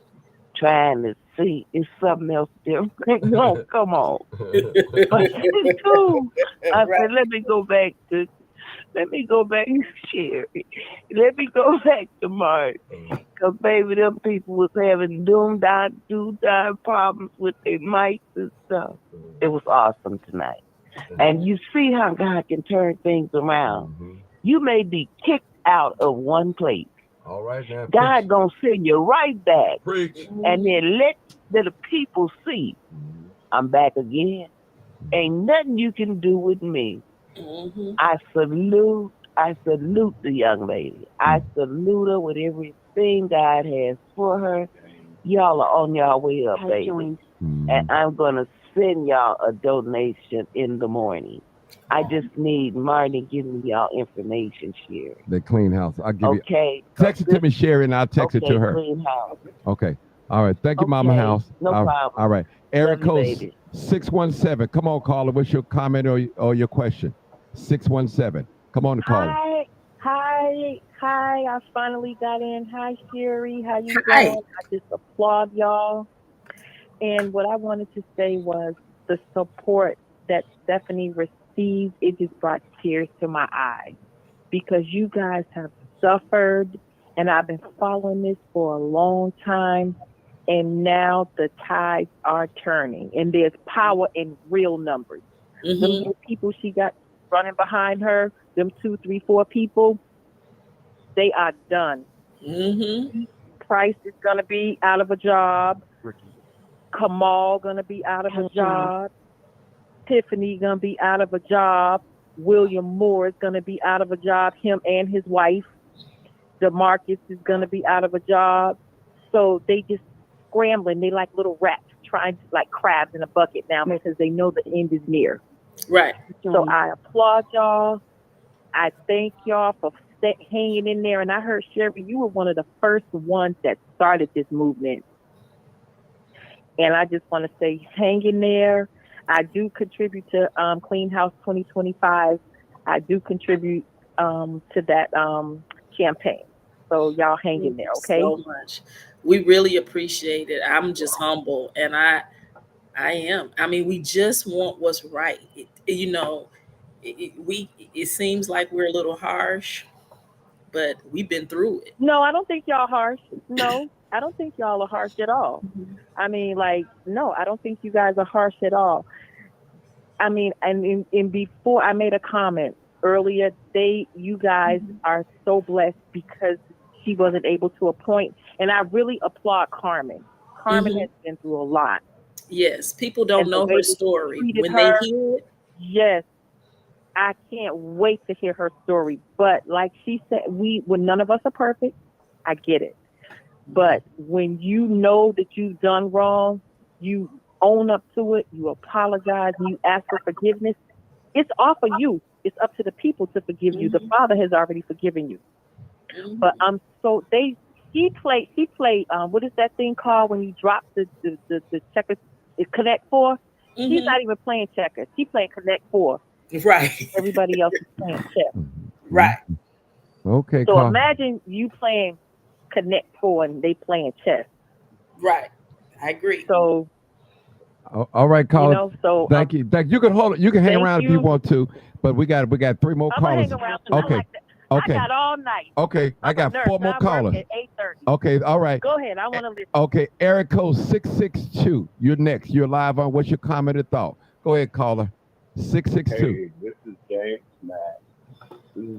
trying to see if something else different. No, come on. But too, I said, let me go back to Sherry. Let me go back to Martin. Because, baby, them people was having do-die problems with their mics and stuff. It was awesome tonight. And you see how God can turn things around. You may be kicked out of one place. All right, now. God gonna send you right back. Preach. And then let the people see I'm back again. Ain't nothing you can do with me. I salute the young lady. I salute her with everything God has for her. Y'all are on y'all way up, baby. And I'm gonna send y'all a donation in the morning. I just need Martin to give me y'all information, Sherry. The clean house. I'll give you. Okay. Text it to me, Sherry, and I'll text it to her. Clean house. Okay. All right. Thank you, Mama House. No problem. All right. Eric Love you, Coast, baby. 617. Come on, caller. What's your comment or your question? 617. Come on, caller. Hi. I finally got in. Hi, Sherry. How you Hi. doing? I just applaud y'all. And what I wanted to say was the support that Stephanie received, it just brought tears to my eyes because you guys have suffered, and I've been following this for a long time, and now the tides are turning, and there's power in real numbers. The people she got running behind her, them 2, 3, 4 people, they are done. Price is going to be out of a job. Kamal going to be out of a job. Tiffany going to be out of a job. William Moore is going to be out of a job, him and his wife. DeMarcus is going to be out of a job. So they just scrambling. They like little rats trying to, like crabs in a bucket now because they know the end is near. Right. So I applaud y'all. I thank y'all for hanging in there. And I heard, Sherry, you were one of the first ones that started this movement. And I just want to say, hang in there. I do contribute to Clean House 2025. I do contribute to that campaign. So y'all hang in there, okay? So much. We really appreciate it. I'm just humble, and I am. I mean, we just want what's right. It seems like we're a little harsh, but we've been through it. No, I don't think y'all harsh. No, I don't think y'all are harsh at all. I mean, no, I don't think you guys are harsh at all. I mean, and in before I made a comment earlier, you guys are so blessed because she wasn't able to appoint. And I really applaud Carmen. Carmen has been through a lot. Yes, people don't know her story. When they hear it. Yes, I can't wait to hear her story. But like she said, when none of us are perfect, I get it. But when you know that you've done wrong, you own up to it, you apologize, and you ask for forgiveness, it's off of you. It's up to the people to forgive you. The Father has already forgiven you. But so he played what is that thing called when you drop the checkers? It's Connect Four. He's not even playing checkers. He's playing Connect Four. Right. Everybody else is playing chess. Right. Okay. So imagine you playing Connect Four and they playing chess. Right. I agree. So all right, caller. You know, so thank you. You can hold it. You can hang around if you want to, but we got 3 more I'm callers. Hang around Okay. Okay. I got all night. Okay. I got 4 more callers. At 8:30. Okay. All right. Go ahead. I want to listen. Okay. Area code 662. You're next. You're live on. What's your comment or thought? Go ahead, caller. 662. Hey, this is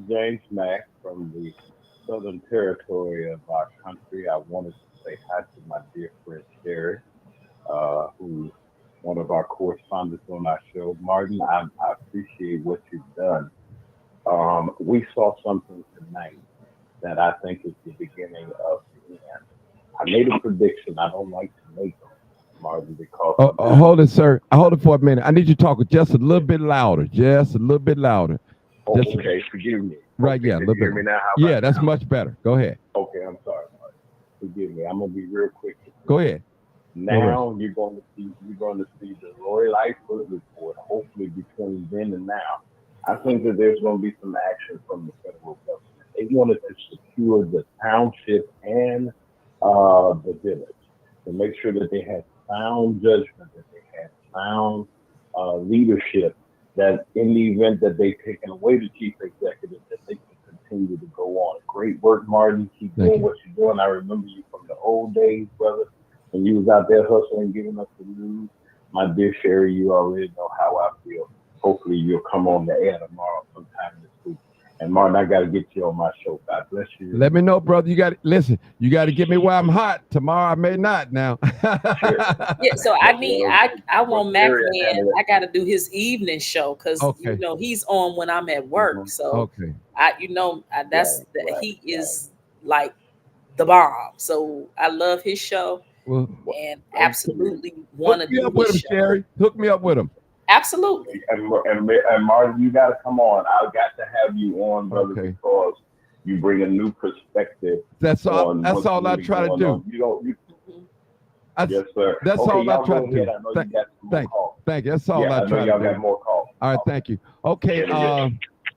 James Mack from the Southern Territory of our country. I wanted to say hi to my dear friend Sherry, who's one of our correspondents on our show. Martin, I appreciate what you've done. We saw something tonight that I think is the beginning of the end. I made a prediction. I don't like to make them, Martin, because... hold it, sir. Hold it for a minute. I need you to talk just a little bit louder. Just a little bit louder. Okay, forgive me. Right, yeah, a little bit. Hear me now? Yeah, that's much better. Go ahead. Okay, I'm sorry, Martin. Forgive me. I'm gonna be real quick. Go ahead. Now you're going to see the Roy Lightfoot report. Hopefully, between then and now, I think that there's going to be some action from the federal government. They wanted to secure the township and the village to make sure that they had sound judgment, that they had sound leadership, that in the event that they've taken away the chief executive, that they can continue to go on. Great work, Martin. Keep doing what you're doing. I remember you from the old days, brother, when you was out there hustling, giving us the news. My dear Sherry, you already know how I feel. Hopefully you'll come on the air tomorrow sometime this week. And Martin, I got to get you on my show. God bless you. Let me know, brother. You got to listen. You got to get me while I'm hot. Tomorrow I may not. Now. Yeah. So I want Mac Man. I got to do his evening show because you know he's on when I'm at work. So he is like the bomb. So I love his show and absolutely want to do up with him, Sherry. Hook me up with him. Absolutely. And Martin, you got to come on. I've got to have you on, brother, because you bring a new perspective. That's all I try to do. Yes, sir. That's all I try to do. Thank you. That's all I try to do. Y'all got more calls. All right, thank you. Okay,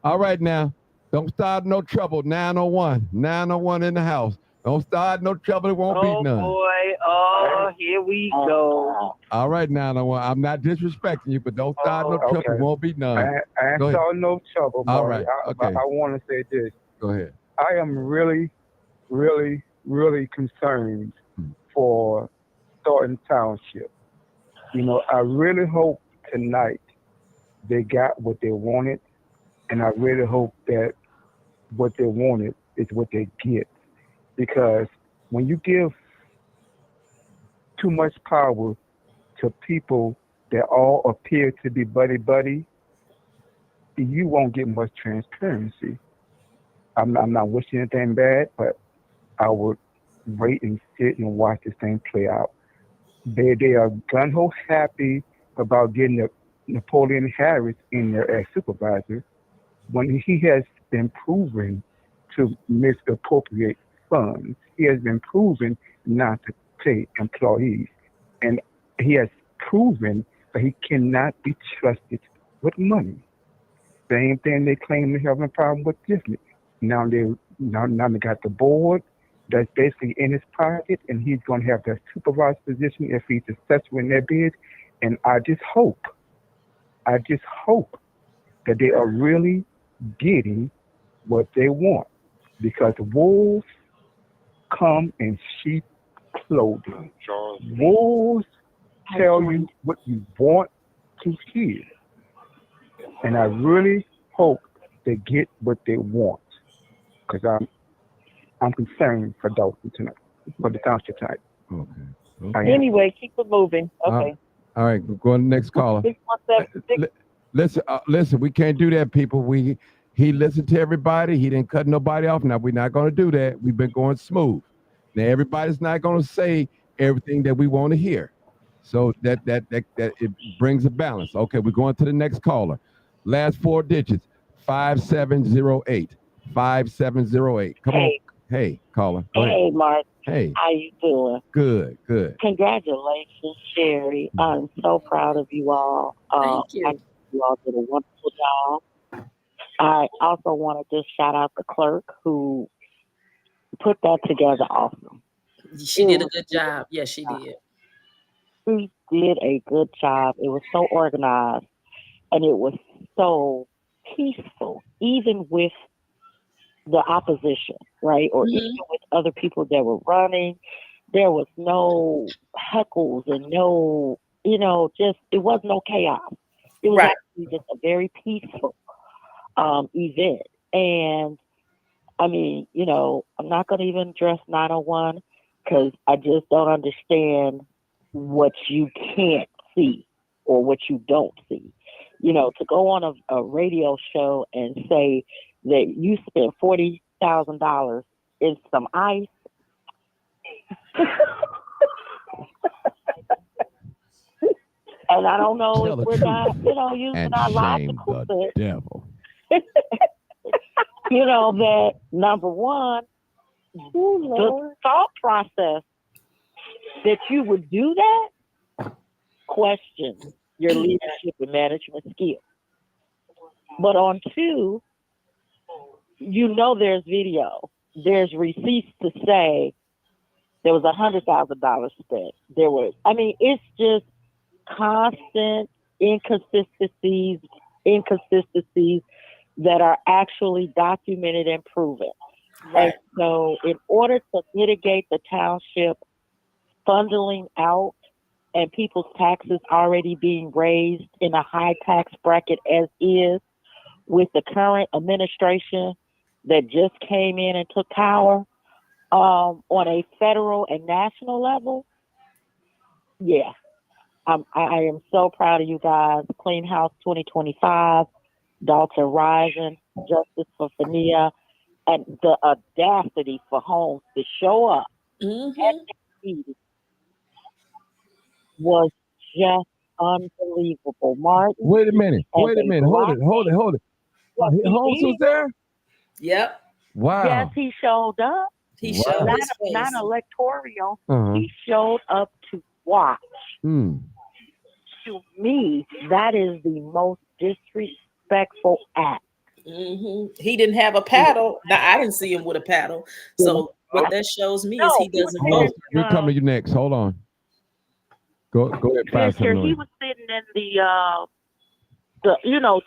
all right now. Don't start no trouble. 901 in the house. Don't start no trouble. It won't be none. Oh, boy. Oh, here we go. All right, 901. I'm not disrespecting you, but don't start no trouble. It won't be none. I ain't starting no trouble, all right. Okay. I want to say this. Go ahead. I am really, really, really concerned for Thorton Township. You know, I really hope tonight they got what they wanted, and I really hope that what they wanted is what they get. Because when you give too much power to people that all appear to be buddy-buddy, you won't get much transparency. I'm not wishing anything bad, but I would wait and sit and watch this thing play out. They are gun-ho happy about getting Napoleon Harris in there as supervisor when he has been proven to misappropriate funds. He has been proven not to pay employees, and he has proven that he cannot be trusted with money. Same thing they claim to have a problem with Disney. Now they got the board that's basically in his pocket, and he's going to have that supervisor position if he's successful in their bid. And I just hope that they are really getting what they want, because wolves come in sheep clothing. Wolves tell you what you want to hear. And I really hope they get what they want, because I'm concerned for Dalton tonight, for the township tonight. Okay. Anyway, keep it moving. Okay. All right, go on to the next caller. 617. Listen, we can't do that, people. He listened to everybody. He didn't cut nobody off. Now, we're not going to do that. We've been going smooth. Now, everybody's not going to say everything that we want to hear. So that it brings a balance. Okay, we're going to the next caller. Last 4 digits, 5708. 5708. Come on. Hey, Hey, caller. Go ahead. hey, Mark. Hey. How you doing? Good, good. Congratulations, Sherry. I'm so proud of you all. Thank I you. think you all did a wonderful job. I also want to just shout out the clerk who put that together awesome. She It did a was good job. Yes, she did. She did a good job. It was so organized and it was so peaceful, even with the opposition, right? Or even Mhm. with other people that were running. There was no heckles and no, just it was no chaos. It was Right. actually just a very peaceful event. And I mean, I'm not going to even address 901 because I just don't understand what you can't see or what you don't see. To go on a radio show and say that you spent $40,000 in some ice. And I don't know Tell if the we're truth not, using and our shame logical the sense. devil. That number one, the thought process that you would do that, question your leadership and management skills. But on two, there's video, there's receipts to say there was $100,000 spent. It's just constant inconsistencies that are actually documented and proven. Right. And so in order to mitigate the township funneling out and people's taxes already being raised in a high tax bracket as is with the current administration that just came in and took power on a federal and national level, yeah, I am so proud of you guys. Clean House 2025, Dalton Rising, Justice for Fania, and the audacity for Holmes to show up at Mhm. that meeting was just unbelievable. Martin Wait a minute. and Wait a they minute. Hold it. Hold it. Hold it. Yes, he Holmes was did. there? Yep. Wow. Yes, he showed up. He showed Wow. his Not face. electoral. Uh-huh. He showed up to watch. Mm. To me, that is the most disrespectful act. He didn't have a paddle. Now I didn't see him with a paddle. So what that shows me is No, he he was doesn't Hold on. vote. We're coming to you next. Hold on. Go ahead, Fisher, 578. he was sitting in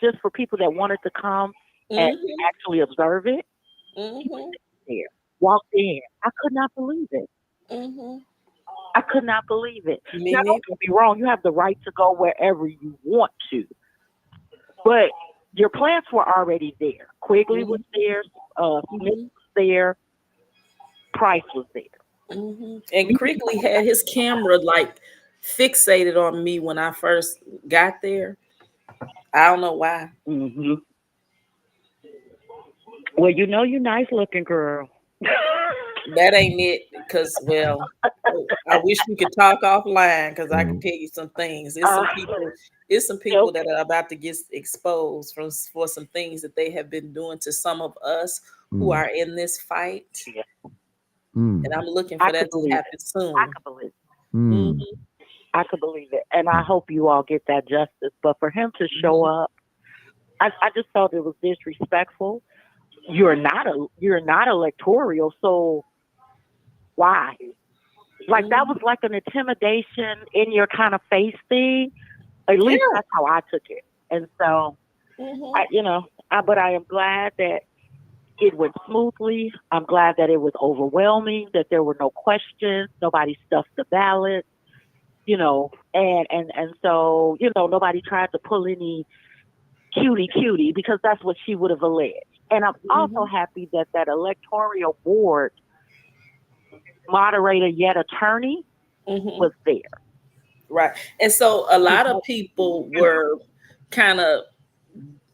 just for people that wanted to come and Mhm. actually observe it. He was Mhm. sitting there, walked in. I could not believe it. Mhm. I could not believe it. Me Now, don't neither. get me wrong. You have the right to go wherever you want to, but your plants were already there. Quigley was there. Smith was there. Price was there. And Crigley had his camera like fixated on me when I first got there. I don't know why. Mm-hmm. Well, you're nice looking, girl. That ain't it. Because I wish we could talk offline because I could tell you some things. It's some people that are about to get exposed for some things that they have been doing to some of us who are in this fight. Yeah. And I'm looking for that to happen soon. I could believe it. I could believe it. And I hope you all get that justice. But for him to show up, I just felt it was disrespectful. You're not electoral, so why? Like that was like an intimidation in your kind of face thing. At least that's how I took it. And so, but I am glad that it went smoothly. I'm glad that it was overwhelming, that there were no questions, nobody stuffed the ballot, and so, nobody tried to pull any cutie because that's what she would have alleged. And I'm also happy that electoral board moderator yet attorney was there. Right. And so a lot of people were kind of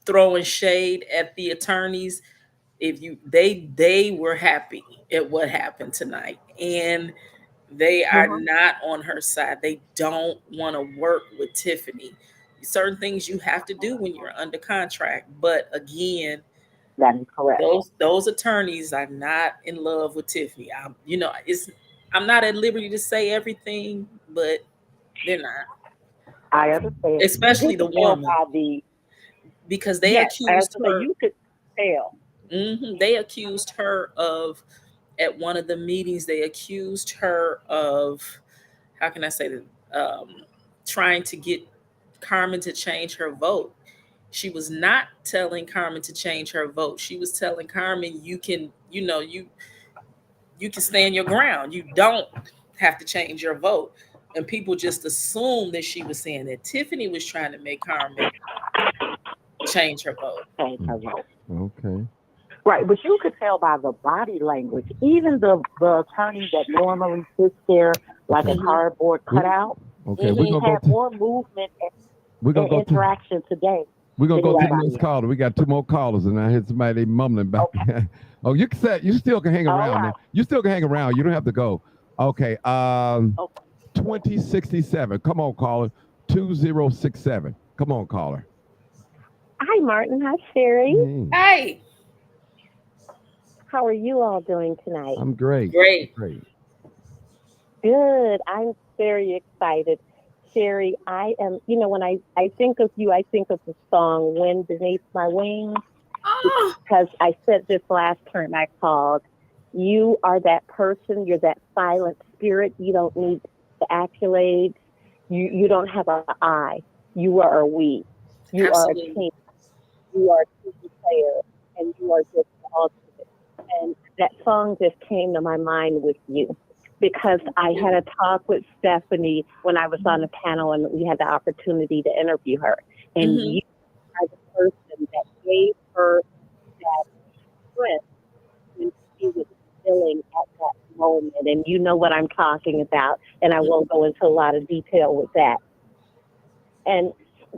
throwing shade at the attorneys. They were happy at what happened tonight. And They are not on her side. They don't want to work with Tiffany. Certain things you have to do when you're under contract, but again, That is correct. those attorneys are not in love with Tiffany. I'm not at liberty to say everything, but they're not. I understand. Especially You the could tell woman, by the because they yes, as accused I say, her. you could tell. They accused her of, at one of the meetings, they accused her of, how can I say that, trying to get Carmen to change her vote. She was not telling Carmen to change her vote. She was telling Carmen, you can, you can stand your ground. You don't have to change your vote. And people just assumed that she was saying that Tiffany was trying to make Carmen change her vote. Change her vote. Okay. Right, but you could tell by the body language. Even the attorney that normally sits there like a cardboard cutout, Okay, he had more movement and interaction today. We're gonna than go to the anybody next else. caller. We got 2 more callers, and I hear somebody mumbling back. Okay. Oh, you can say you still can hang All around. right. Now. You still can hang around. You don't have to go. Okay. Okay. 2067. Come on, caller. 2067. Come on, caller. Hi, Martin. Hi, Sherry. Hey. How are you all doing tonight? I'm great. Great. Great. Good. I'm very excited. Sherry, I am, when I think of you, I think of the song Wind Beneath My Wings. Because I said this last term I called, you are that person, you're that silent spirit. You don't need the accolades. You don't have an I. You are a we. You Absolutely. are a team. You are a team player. And you are just the ultimate. And that song just came to my mind with you. Because I had a talk with Stephanie when I was on the panel and we had the opportunity to interview her. And you are the person that gave her that strength when she was feeling at that moment. And you know what I'm talking about. And I won't go into a lot of detail with that. And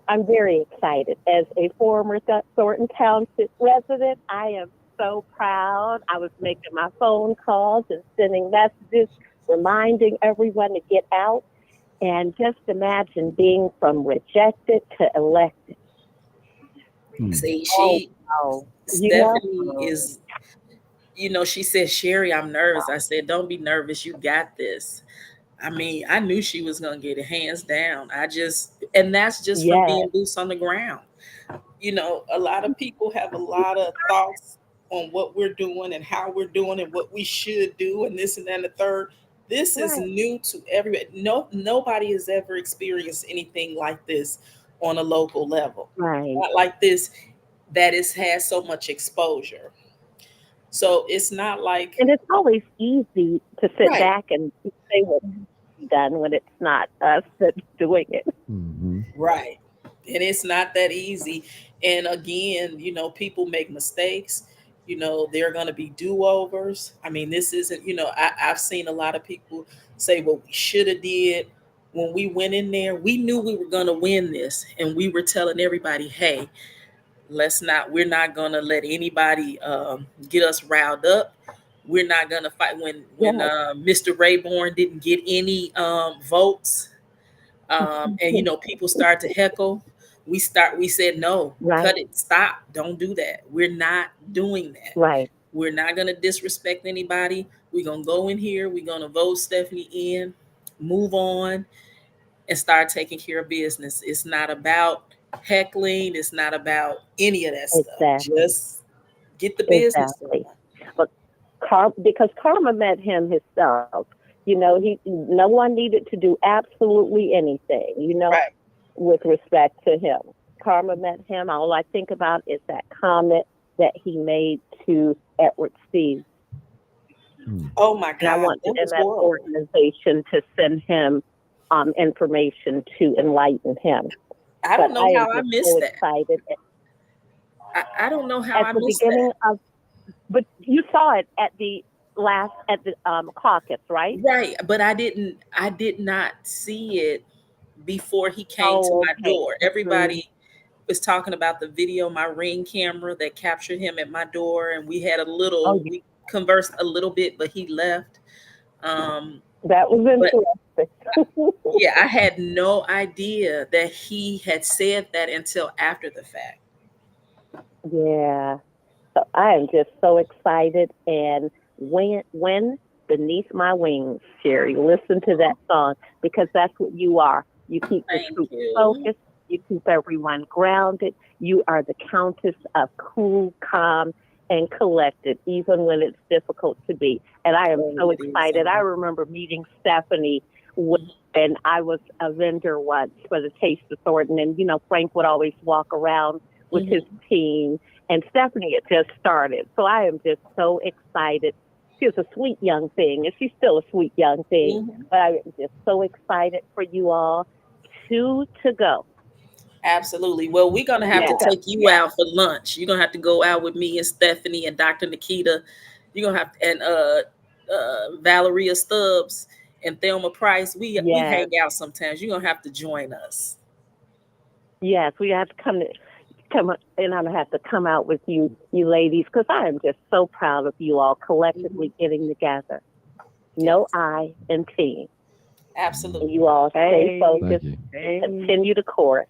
I'm very excited. As a former Thornton Township resident, I am so proud. I was making my phone calls and sending messages, reminding everyone to get out. And just imagine being from rejected to elected. See, Stephanie is, she said, Sherry, I'm nervous. I said, don't be nervous. You got this. I mean, I knew she was going to get it hands down. And that's just from being boots on the ground. A lot of people have a lot of thoughts on what we're doing and how we're doing and what we should do and this and that and the third. This is new to everybody. Nobody has ever experienced anything like this on a local level. Right. Not like this that has so much exposure. So it's not like, and it's always easy to sit back and say what's done when it's not us that's doing it. Right. And it's not that easy. And again, people make mistakes. There are going to be do-overs. I mean, this isn't, I've seen a lot of people say, well, we should have did. When we went in there, we knew we were going to win this. And we were telling everybody, hey, we're not going to let anybody get us riled up. We're not going to fight. When Mr. Rayborn didn't get any votes, and people start to heckle, we said no, cut it, stop, don't do that. We're not doing that. Right. We're not going to disrespect anybody. We're going to go in here, we're going to vote Stephanie in, move on, and start taking care of business. It's not about heckling, it's not about any of that stuff. Just get the business done. But because Karma met him himself, no one needed to do absolutely anything, with respect to him. Karma met him. All I think about is that comment that he made to Edward Steve. Oh my God. And I want the MS organization to send him information to enlighten him. I don't know how I missed that. Excited. I don't know how I missed that. But you saw it at the caucus, right? Right, but I did not see it before he came to my door. Everybody was talking about the video, my Ring camera that captured him at my door, and we had we conversed a little bit, but he left. That was But interesting. yeah, I had no idea that he had said that until after the fact. Yeah. So I am just so excited. And when beneath my wings, Sherry, listen to that song because that's what you are. You keep the Thank troops you. focused. You keep everyone grounded. You are the countess of cool, calm, and collected, even when it's difficult to be. And I am so It is, excited. I remember meeting Stephanie when I was a vendor once for the Taste of Thornton. And, Frank would always walk around with his team. And Stephanie had just started. So I am just so excited. She's a sweet young thing, and she's still a sweet young thing. But I am just so excited for you all. 2 to go. Absolutely. Well, we're gonna have to Yeah. take you out for lunch. You're gonna have to go out with me and Stephanie and Dr. Nikita. You're gonna have and Valeria Stubbs and Thelma Price. We Yes. hang out sometimes. You're gonna have to join us. Yes, we have to come, and I'm gonna have to come out with you ladies, because I am just so proud of you all collectively getting together. No I and team. Absolutely. You all stay focused. Thank you. Continue to course.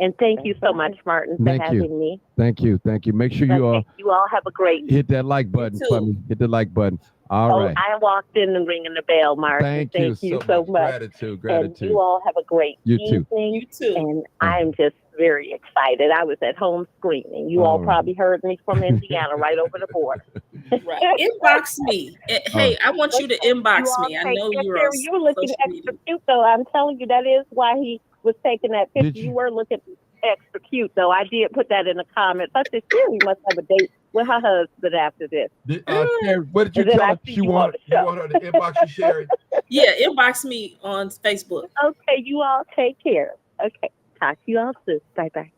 And thank you so much, Martin, for Thank having you. me. Thank you. Thank you. Make sure you You all have a great. hit that like button for me. Hit the like button. All right. I walked in and ringing the bell, Martin. Thank you so much. Gratitude. And you all have a great evening. You too. And I'm just very excited. I was at home screaming. You all probably heard me from Indiana, right over the border. Right. Inbox me. Hey, I want you to inbox me. I know you're on You were looking social extra cute, though. I'm telling you, that is why he was taking that picture. Did you? You were looking extra cute, though. I did put that in the comments. I said, Sherry must have a date with her husband after this. Sherry, what did you And then tell I her? see You you want on the her to inbox you, Sherry? Yeah, inbox me on Facebook. Okay, you all take care. Okay, talk to you all soon. Bye-bye.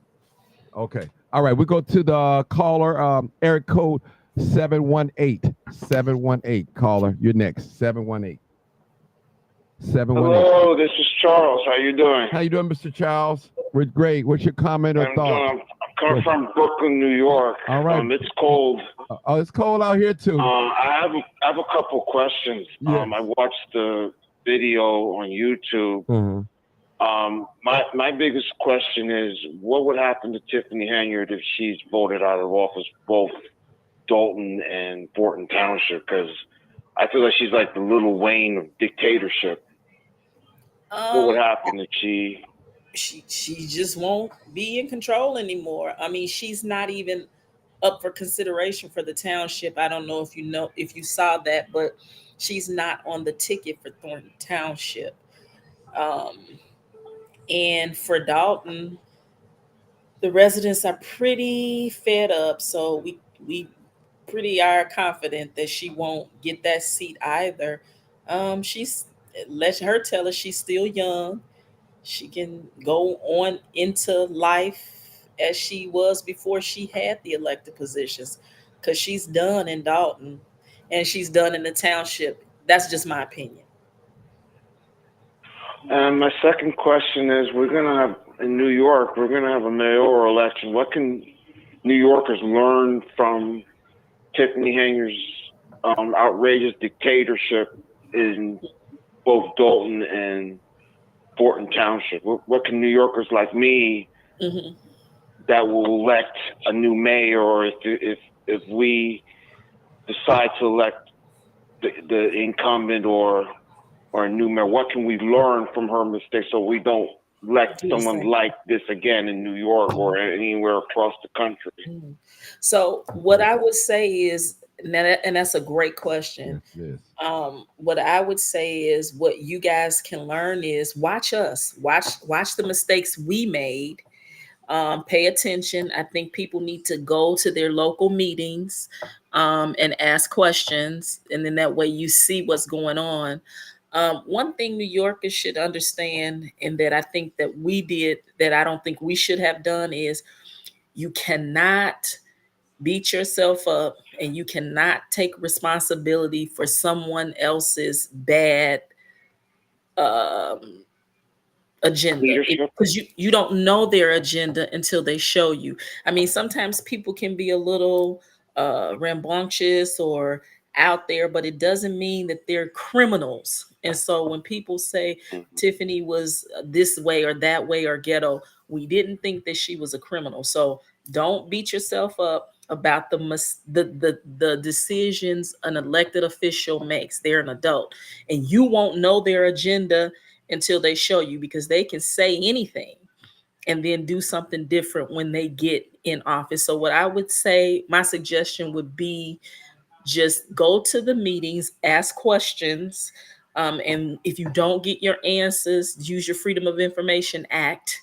Okay. All right. We go to the caller, Eric code 718. 718. Caller, you're next. 718. 718. Hello, this is Charles. How you doing? How you doing, Mr. Charles? We're great. What's your comment or thought? I'm coming from Brooklyn, New York. All right. It's cold. Oh, it's cold out here too. I have a couple questions. Yes. I watched the video on YouTube. Mhm. My biggest question is, what would happen to Tiffany Henyard if she's voted out of office, both Dalton and Thornton Township? Because I feel like she's like the Little Wayne of dictatorship. What would happen if she just won't be in control anymore. I mean, she's not even up for consideration for the township. I don't know if you saw that, but she's not on the ticket for Thornton Township. And for Dalton, the residents are pretty fed up, so we pretty are confident that she won't get that seat either. She's let her tell us she's still young. She can go on into life as she was before she had the elected positions, because she's done in Dalton and she's done in the township. That's just my opinion. And my second question is, in New York, we're going to have a mayoral election. What can New Yorkers learn from Tiffany Henyard's outrageous dictatorship in both Dalton and Thornton Township? What can New Yorkers like me that will elect a new mayor, or if we decide to elect the incumbent or a new mayor, what can we learn from her mistakes so we don't elect someone like this again in New York or anywhere across the country? So what I would say is, and that's a great question. Yes. What I would say is, what you guys can learn is watch us, watch the mistakes we made. Pay attention. I think people need to go to their local meetings and ask questions, and then that way you see what's going on. One thing New Yorkers should understand, and that I think that we did that I don't think we should have done, is you cannot beat yourself up and you cannot take responsibility for someone else's bad agenda, because you don't know their agenda until they show you. I mean, sometimes people can be a little rambunctious or out there, but it doesn't mean that they're criminals. And so when people say Tiffany was this way or that way or ghetto, we didn't think that she was a criminal. So don't beat yourself up about the decisions an elected official makes. They're an adult, and you won't know their agenda until they show you, because they can say anything and then do something different when they get in office. So what I would say, my suggestion would be, just go to the meetings, ask questions, and if you don't get your answers, use your Freedom of Information Act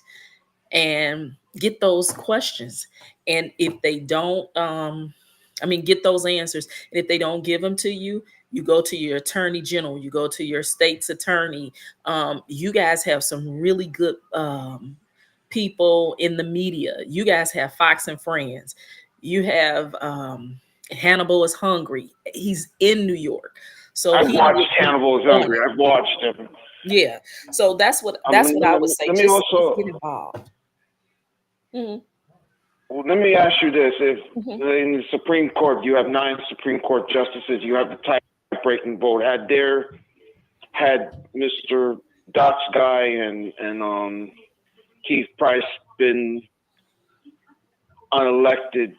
and get those questions. And if they don't, get those answers. And if they don't give them to you, you go to your attorney general, you go to your state's attorney. You guys have some really good people in the media. You guys have Fox and Friends. You have Hannibal is Hungry. He's in New York. So I've watched Hannibal is Hungry. I've watched him. Yeah. So that's what I would say. Let me Just also get involved. Well, let me ask you this: if in the Supreme Court you have 9 Supreme Court justices, you have the tie-breaking vote. Had Mr. Dots guy and Keith Price been unelected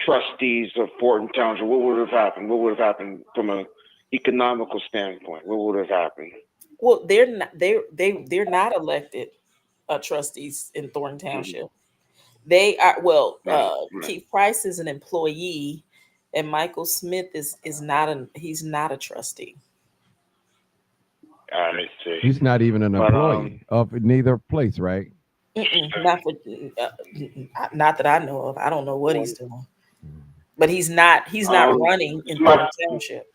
trustees of Thorton Township, what would have happened? What would have happened from an economical standpoint? What would have happened? Well, they're not elected trustees in Thornton Township. They are Keith Price is an employee, and Michael Smith is not a trustee. I see. He's not even an employee of neither place, right? Not that I know of. I don't know what he's doing, but he's not running in Thornton Township.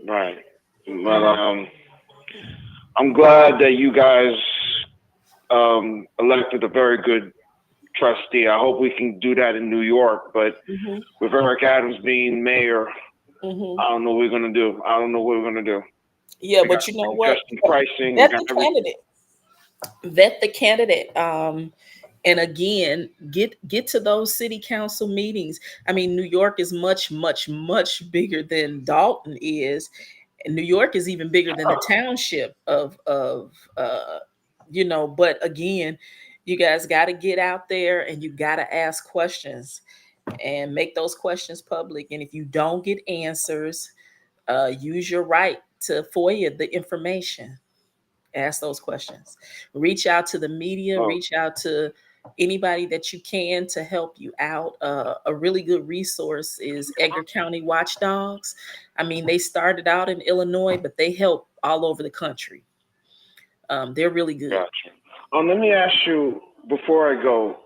Right. But I'm glad that you guys elected a very good trustee. I hope we can do that in New York. But with Eric Adams being mayor, I don't know what we're gonna do. Yeah, but you know what? Pricing. Vet the candidate. And again, get to those city council meetings. I mean, New York is much, much, much bigger than Dalton is. And New York is even bigger than the township of but again, you guys got to get out there and you got to ask questions and make those questions public. And if you don't get answers, use your right to FOIA the information. Ask those questions. Reach out to the media, reach out to anybody that you can to help you out. A really good resource is Edgar County Watchdogs. I mean, they started out in Illinois, but they help all over the country. They're really good. Gotcha. Let me ask you before I go,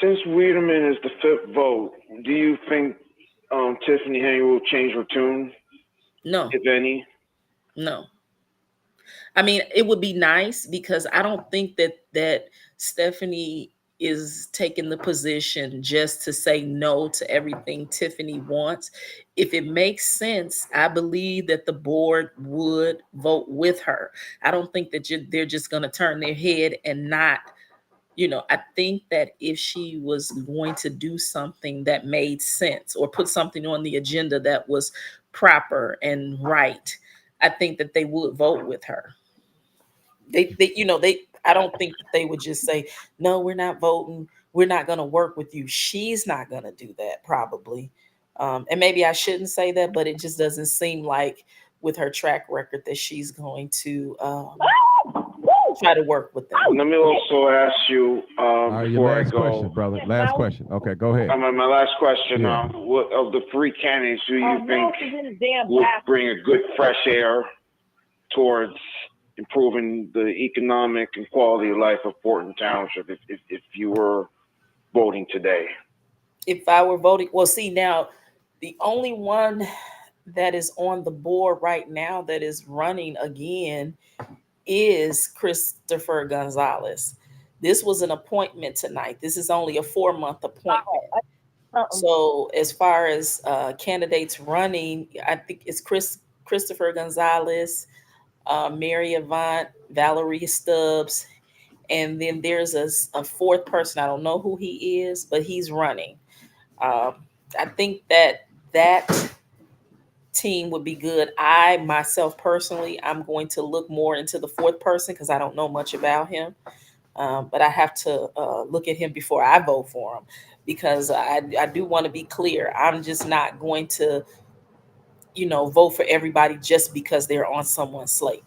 since Wiedeman is the 5th vote, do you think Tiffany Hanger will change her tune? No. If any? No. I mean, it would be nice, because I don't think that Stephanie is taking the position just to say no to everything Tiffany wants. If it makes sense, I believe that the board would vote with her. I don't think that they're just going to turn their head and not, I think that if she was going to do something that made sense or put something on the agenda that was proper and right, I think that they would vote with her. I don't think that they would just say, no, we're not voting. We're not going to work with you. She's not going to do that, probably. And maybe I shouldn't say that, but it just doesn't seem like, with her track record, that she's going to try to work with them. Let me also ask you before I go. Question, brother. Last question. Okay, go ahead. My last question. What of the 3 candidates do you think will bring a good fresh air towards improving the economic and quality of life of Thornton Township if you were voting today? If I were voting, well, see, now the only one that is on the board right now that is running again is Christopher Gonzalez. This was an appointment tonight. This is only a 4-month appointment. So as far as candidates running, I think it's Christopher Gonzalez, Mary Avant, Valerie Stubbs, and then there's a 4th person. I don't know who he is, but he's running. I think that that team would be good. I myself personally, I'm going to look more into the fourth person because I don't know much about him. But I have to look at him before I vote for him, because I do want to be clear. I'm just not going to, vote for everybody just because they're on someone's slate.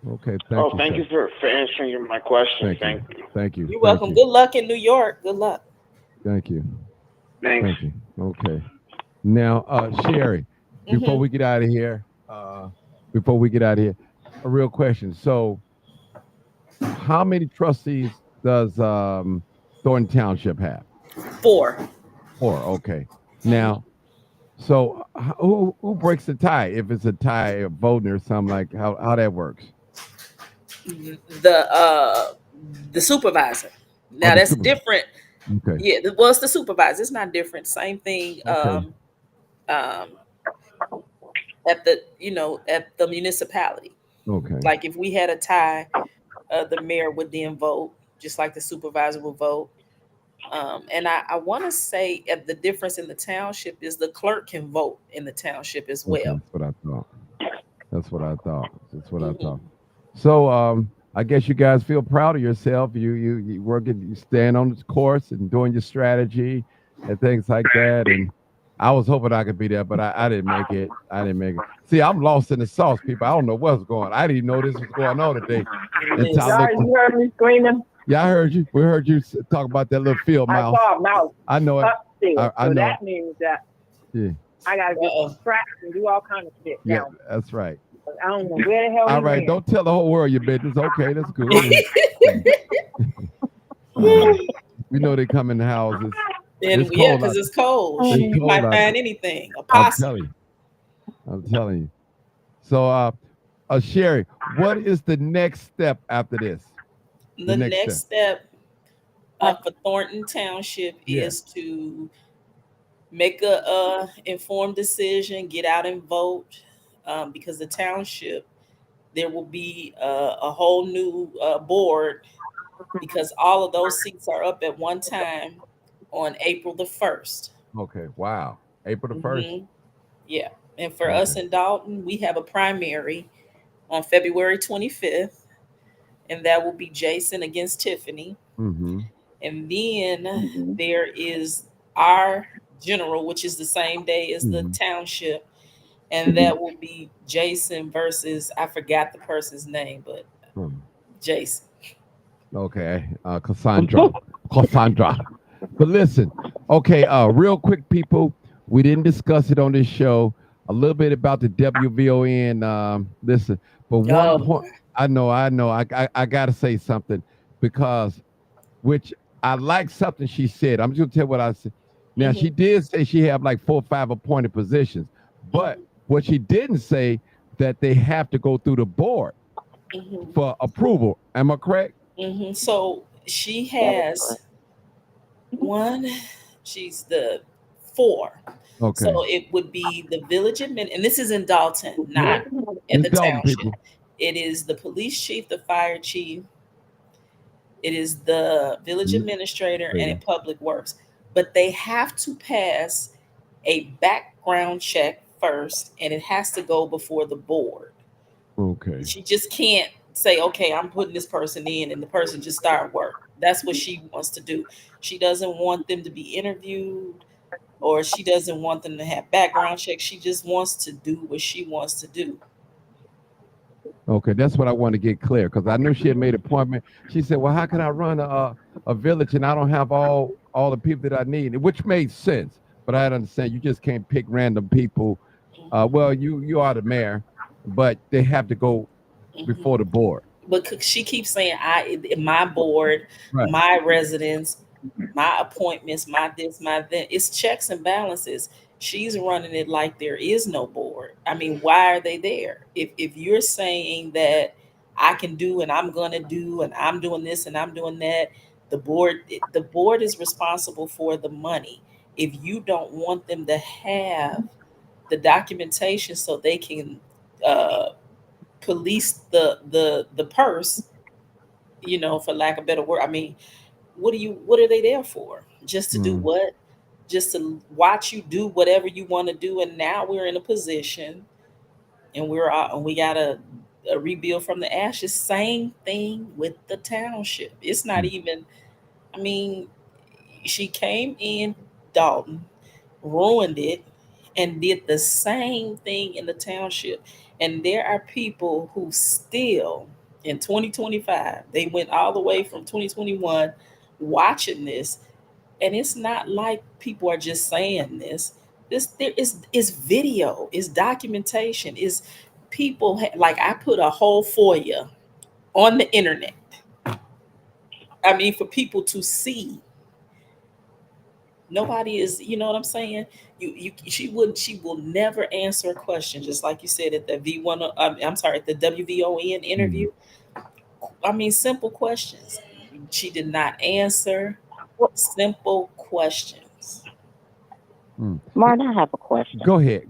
Okay, thank you. Thank you for answering my question. Thank you. Thank you. You're welcome. Good luck in New York. Good luck. Thank you. Thanks. Thank you. Okay. Now, Sherry, before we get out of here, a real question. So, how many trustees does Thornton Township have? 4. 4. Okay. Now, so who breaks the tie if it's a tie of voting or something, like how that works? The supervisor. Now that's different. Okay. Yeah, well, it's the supervisor. It's not different. Same thing. Okay. At the municipality. Okay. Like if we had a tie, the mayor would then vote, just like the supervisor would vote. And I want to say the difference in the township is the clerk can vote in the township as well. Okay, that's what I thought. So I guess you guys feel proud of yourself. You working, you stand on this course and doing your strategy and things like that. And I was hoping I could be there, but I didn't make it. See, I'm lost in the sauce, people. I don't know what's going on. I didn't even know this was going on today. You heard me screaming? Yeah, I heard you. We heard you talk about that little field mouse. I saw a mouse. I know it. Upstairs. I so know. That means that I gotta get some tracks and do all kinds of shit. Yeah, that's right. I don't know where the hell. All right, don't tell the whole world your business. Okay, that's good. We know they come in the houses. And yeah, because it's cold. You might find anything. A possum. I'm telling you. So, Sherry, what is the next step after this? The next step for Thornton Township is to make a informed decision, get out and vote, because the township, there will be a whole new board, because all of those seats are up at one time on April the 1st. Okay, wow. April the 1st? Yeah. And for us in Dalton, we have a primary on February 25th, and that will be Jason against Tiffany. Mm-hmm. And then there is our general, which is the same day as the township, and that will be Jason versus, I forgot the person's name, but Jason. Okay, Cassandra. But listen, okay, real quick, people, we didn't discuss it on this show. A little bit about the WVON. Listen, but one point, I know, I got to say something, because, which I like something she said. I'm just gonna tell what I said. Now, she did say she have like 4 or 5 appointed positions, but what she didn't say that they have to go through the board for approval. Am I correct? So she has one. She's the 4. Okay. So it would be the village admin, and this is in Dalton, not in the township. People. It is the police chief, the fire chief. It is the village administrator and in public works. But they have to pass a background check first, and it has to go before the board. Okay. She just can't say, okay, I'm putting this person in, and the person just start work. That's what she wants to do. She doesn't want them to be interviewed, or she doesn't want them to have background checks. She just wants to do what she wants to do. Okay, that's what I want to get clear, because I knew she had made an appointment. She said, well, how can I run a village and I don't have all the people that I need? Which made sense, but I understand you just can't pick random people. Well, you are the mayor, but they have to go before the board. But she keeps saying, my board, my residents, my appointments, my this, my that. It's checks and balances. She's running it like there is no board. I mean, why are they there? If you're saying that I can do and I'm going to do and I'm doing this and I'm doing that, the board is responsible for the money. If you don't want them to have the documentation so they can police the purse, for lack of better word. I mean, what are they there for? Just to do what? just to watch you do whatever you want to do. And now we're in a position, and we got a rebuild from the ashes. Same thing with the township. It's not even. I mean, she came in Dalton, ruined it, and did the same thing in the township. And there are people who still in 2025, they went all the way from 2021 watching this. And it's not like people are just saying this. There is video, is documentation, is people like I put a whole FOIA on the internet. I mean, for people to see. Nobody is, you know what I'm saying? She will never answer a question, just like you said at the V1. I'm sorry, at the WVON interview. I mean, simple questions. She did not answer simple questions. Martin, I have a question. Go ahead.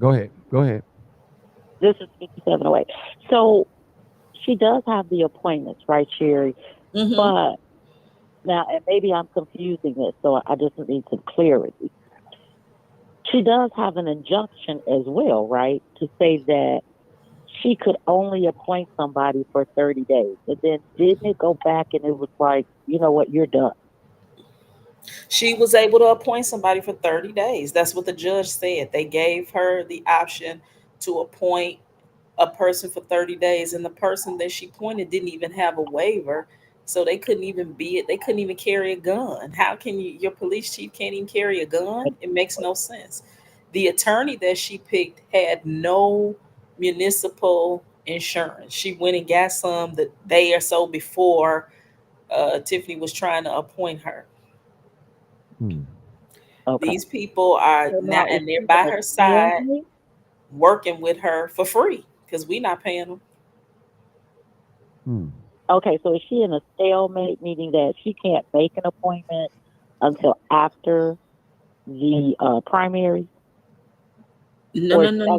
This is 5708. So she does have the appointments, right, Sherry? Mm-hmm. But now, and maybe I'm confusing this, so I just need some clarity. She does have an injunction as well, right, to say that she could only appoint somebody for 30 days. And then didn't it go back and it was like, you know what, you're done? She was able to appoint somebody for 30 days. That's what the judge said. They gave her the option to appoint a person for 30 days. And the person that she appointed didn't even have a waiver. So they couldn't even they couldn't even carry a gun. How can your police chief can't even carry a gun? It makes no sense. The attorney that she picked had no municipal insurance. She went and got some the day or so before Tiffany was trying to appoint her. Okay. These people are now, and they're by her side working with her for free because we're not paying them. Okay, so is she in a stalemate, meaning that she can't make an appointment until after the primary? No.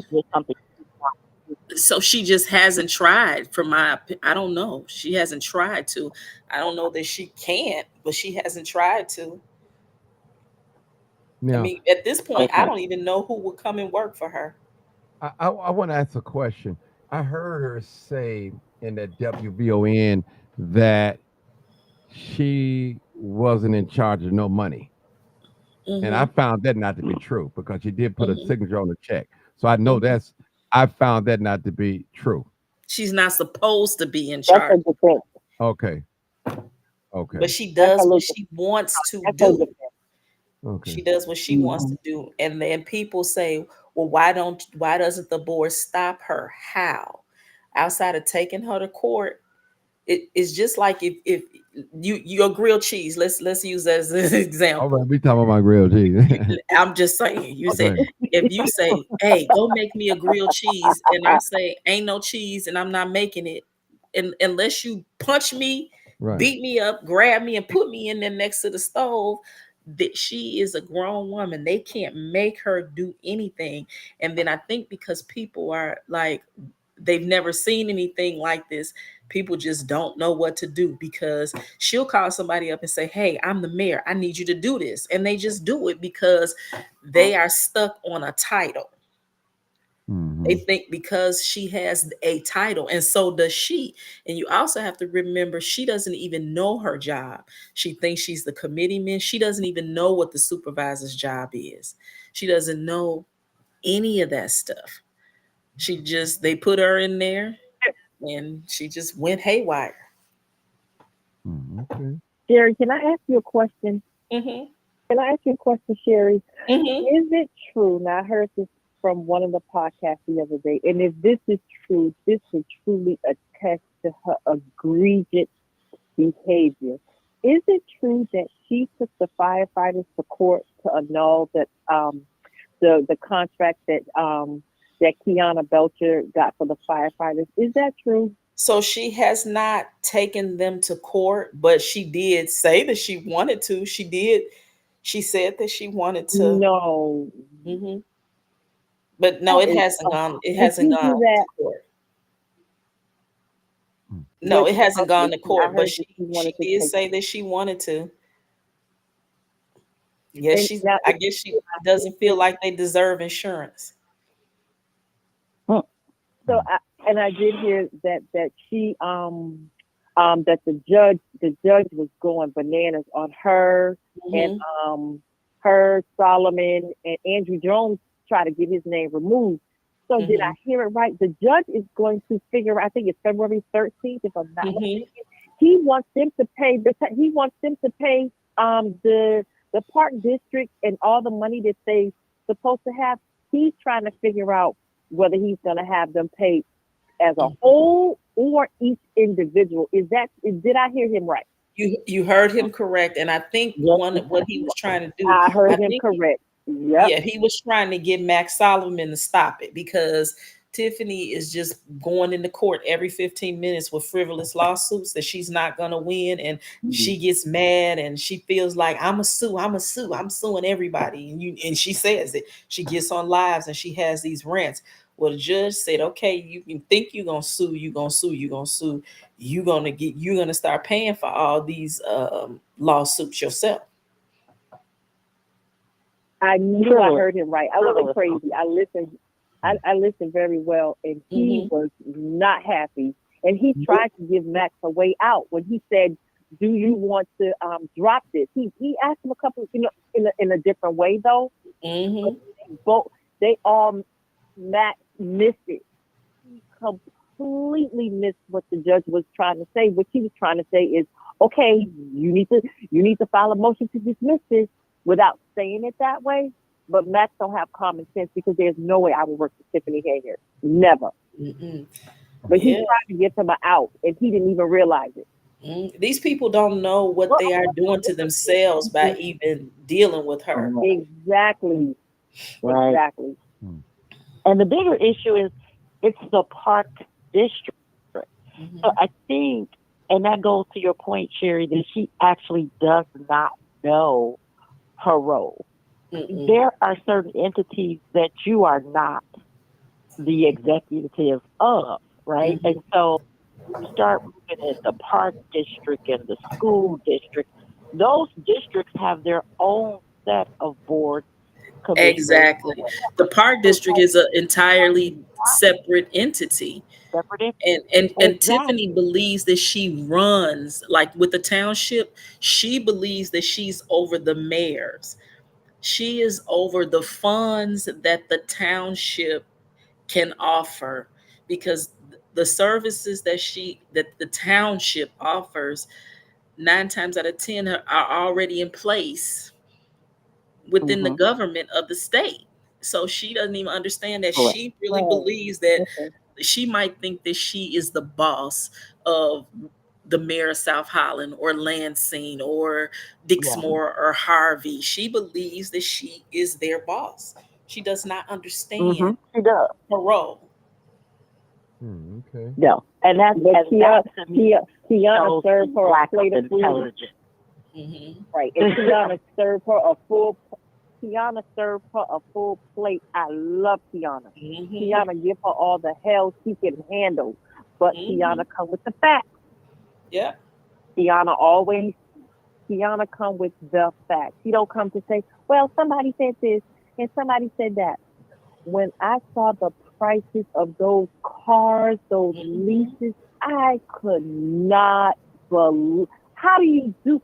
So she just hasn't tried. I don't know. She hasn't tried to. I don't know that she can't, but she hasn't tried to. Now, I mean, at this point, I don't even know who would come and work for her. I want to ask a question. I heard her say in that WVON that she wasn't in charge of no money. And I found that not to be true because she did put a signature on the check. So I know I found that not to be true. She's not supposed to be in charge. Okay. But she does what she wants to do. Okay. She does what she wants to do. And then people say, well, why doesn't the board stop her? How? Outside of taking her to court, it's just like if your grilled cheese, let's use that as an example. All right, we talking about my grilled cheese. I'm just saying, if you say, hey, go make me a grilled cheese, and I say ain't no cheese and I'm not making it, and unless you punch me, beat me up, grab me and put me in there next to the stove, that she is a grown woman. They can't make her do anything. And then I think because people are like, they've never seen anything like this, people just don't know what to do, because she'll call somebody up and say, hey, I'm the mayor, I need you to do this. And they just do it because they are stuck on a title. They think because she has a title, and so does she. And you also have to remember, she doesn't even know her job. She thinks she's the committeeman. She doesn't even know what the supervisor's job is. She doesn't know any of that stuff. They put her in there and she just went haywire. Okay. Sherry, can I ask you a question? Mm-hmm. Can I ask you a question, Sherry? Mm-hmm. Is it true? Now, I heard this from one of the podcasts the other day, and if this is true, this would truly attest to her egregious behavior. Is it true that she took the firefighters to court to annul that the contract that Kiana Belcher got for the firefighters? Is that true? So she has not taken them to court, but she did say that she wanted to. She said that she wanted to. No. Mm-hmm. But no, it hasn't gone. It hasn't gone to court. No, it hasn't gone to court. But she did say that she wanted to. Yes, And she. now, I guess she doesn't feel like they deserve insurance. so I did hear that she that the judge was going bananas on her and her, Solomon, and Andrew Jones tried to get his name removed. So did I hear it right? The judge is going to figure, I think it's February 13th, if I'm not mistaken. He wants them to pay the park district and all the money that they supposed to have. He's trying to figure out whether he's going to have them pay as a whole or each individual. Did I hear him right? You heard him correct, and I think what he was trying to do. I heard him think correct. Yeah, he was trying to get Max Solomon to stop it because Tiffany is just going into court every 15 minutes with frivolous lawsuits that she's not going to win. And she gets mad and she feels like I'm suing everybody. And she says it. She gets on lives and she has these rants. Well, the judge said, okay, you can think you're going to sue, you're going to sue, you're going to sue. You're going to start paying for all these lawsuits yourself. I knew I heard him right. I wasn't crazy. I listened. I listened very well, and he was not happy. And he tried to give Max a way out when he said, "Do you want to drop this?" He asked him a couple, in a different way though. They all Max missed it. He completely missed what the judge was trying to say. What he was trying to say is, okay, you need to file a motion to dismiss this, without saying it that way. But Max don't have common sense because there's no way I would work with Tiffany Hager. Never. But he tried to give him an out, and he didn't even realize it. These people don't know what they are doing to themselves by even dealing with her. Exactly. Right. Exactly. And the bigger issue is it's the park district. So I think, and that goes to your point, Sherry, that she actually does not know her role. There are certain entities that you are not the executive of, right? And so you start looking at the park district and the school district. Those districts have their own set of board commissioners. Exactly. The park district is an entirely separate entity. And Tiffany believes that she runs, like with the township, she believes that she's over the mayors. She is over the funds that the township can offer, because the services that the township offers 9 times out of 10 are already in place within the government of the state. So she doesn't even understand that. She really believes that she might think that she is the boss of the mayor of South Holland or Lansing or Dixmoor or Harvey. She believes that she is their boss. She does not understand She does. her role. Okay. No, and that's Tiana served her a plate of food. intelligence. Right, and Tiana served her a full plate. I love Tiana. Tiana give her all the hell she can handle, but Tiana come with the facts. Yeah. Tiana come with the facts. She don't come to say, well, somebody said this and somebody said that. When I saw the prices of those cars, those leases, I could not believe. How do you do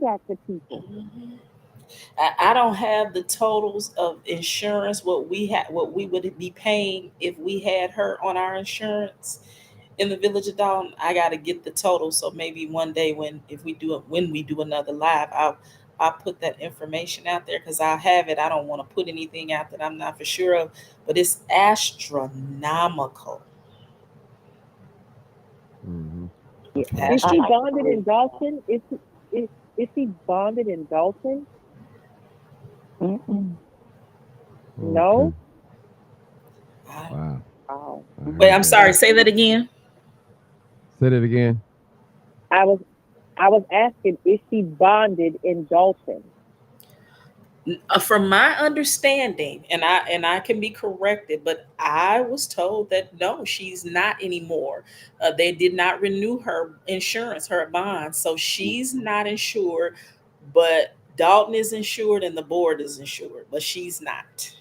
that to people? I don't have the totals of insurance, what we would be paying if we had her on our insurance in the Village of Dalton. I got to get the total. So maybe one day when we do another live, I'll put that information out there, because I'll have it. I don't want to put anything out that I'm not for sure of, but it's astronomical. Is she bonded in Dalton? Is she bonded in Dalton? No. Wow. Oh. Wait, I'm sorry. Say that again. Say that again. I was asking, is she bonded in Dalton? From my understanding, and I can be corrected, but I was told that no, she's not anymore. They did not renew her insurance, her bond, so she's not insured. But Dalton is insured and the board is insured, but she's not.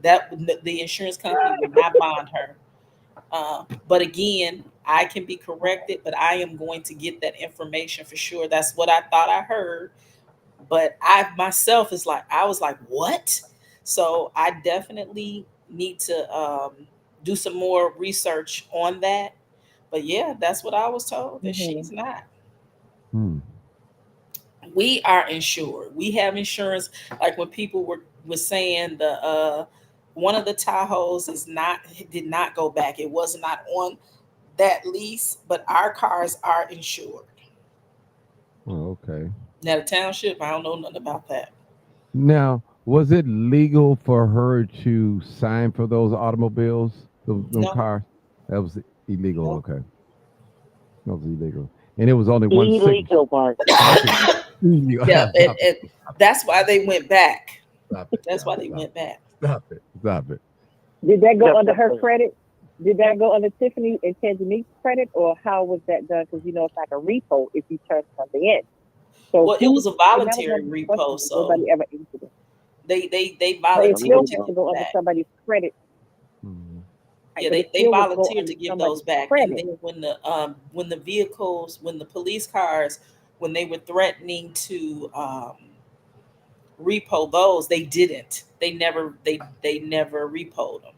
That the insurance company will not bond her. But again, I can be corrected, but I am going to get that information for sure. That's what I thought I heard. But I myself is like, I was like, what? So I definitely need to do some more research on that. But yeah, that's what I was told that Mm-hmm. she's not. Hmm. We are insured. We have insurance. Like when people were saying the one of the Tahoes did not go back. It was not on that lease, but our cars are insured. Oh, okay. Now the township, I don't know nothing about that. Now, was it legal for her to sign for those automobiles, those No, cars? That was illegal. no. Okay, that was illegal, and it was only one signature. Illegal, Mark. Illegal. Yeah, Stop it. that's why they went back. Stop it. That's why Stop they it. went back. Stop it. Stop it. Did that go Yep, under yep, her yep. credit? Did that go under Tiffany and Tanzanique's credit, or how was that done? Because it's like a repo if you turn something in. So Well, it was a and that was voluntary one of the repo, questions so nobody ever answered it. they But it still volunteered to has to give go them under back. somebody's credit. Mhm. Yeah, But it they still would go volunteered under to give those somebody's back. And credit. then when the vehicles, when the police cars, when they were threatening to repo those, they didn't. They never repoed them.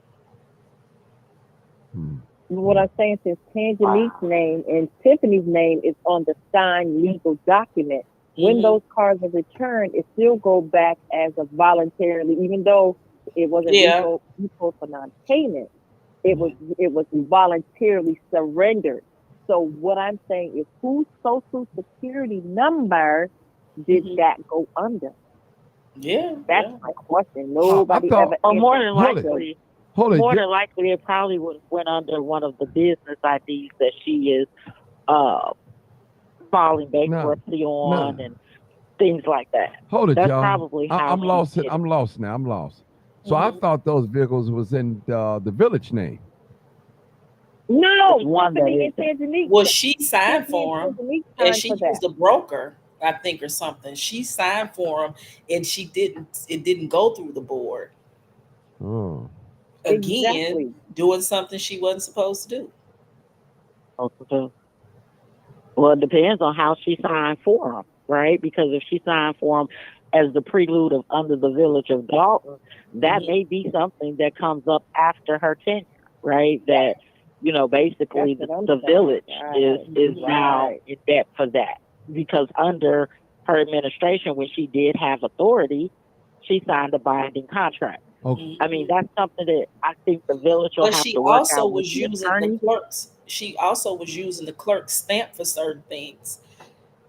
Hmm. What I'm saying, since Tanzanique's name and Tiffany's name is on the signed legal document, when those cars are returned, it still go back as a voluntarily, even though it wasn't Yeah. repo for non-payment. It was voluntarily surrendered. So what I'm saying is, whose social security number did that go under? Yeah. That's my question. Nobody thought- ever Or more answered. than Hold it. likely, Hold it. more than likely, it probably would have went under one of the business IDs that she is filing bankruptcy on and things like that. Hold it, That's y'all. probably how I'm she lost. did it. I'm lost now. I'm lost. So I thought those vehicles was in the village name. No, It's one that Tiffany and isn't. Tanzanique. Well, she signed Tiffany for and them, Tanzanique and signed she for that. used a broker, I think, or something. She signed for them, and she didn't. It didn't go through the board. Oh. Again, Exactly. doing something she wasn't supposed to do. Well, it depends on how she signed for them, right? Because if she signed for them as the prelude of under the village of Dalton, that may be something that comes up after her tenure, right? That, basically That's what I'm the saying. village Right. is now Right. in debt for that. Because under her administration, when she did have authority, she signed a binding contract. Okay. I mean, that's something that I think the village will But have she to work also out with was the using the attorney. clerks. She also was using the clerk's stamp for certain things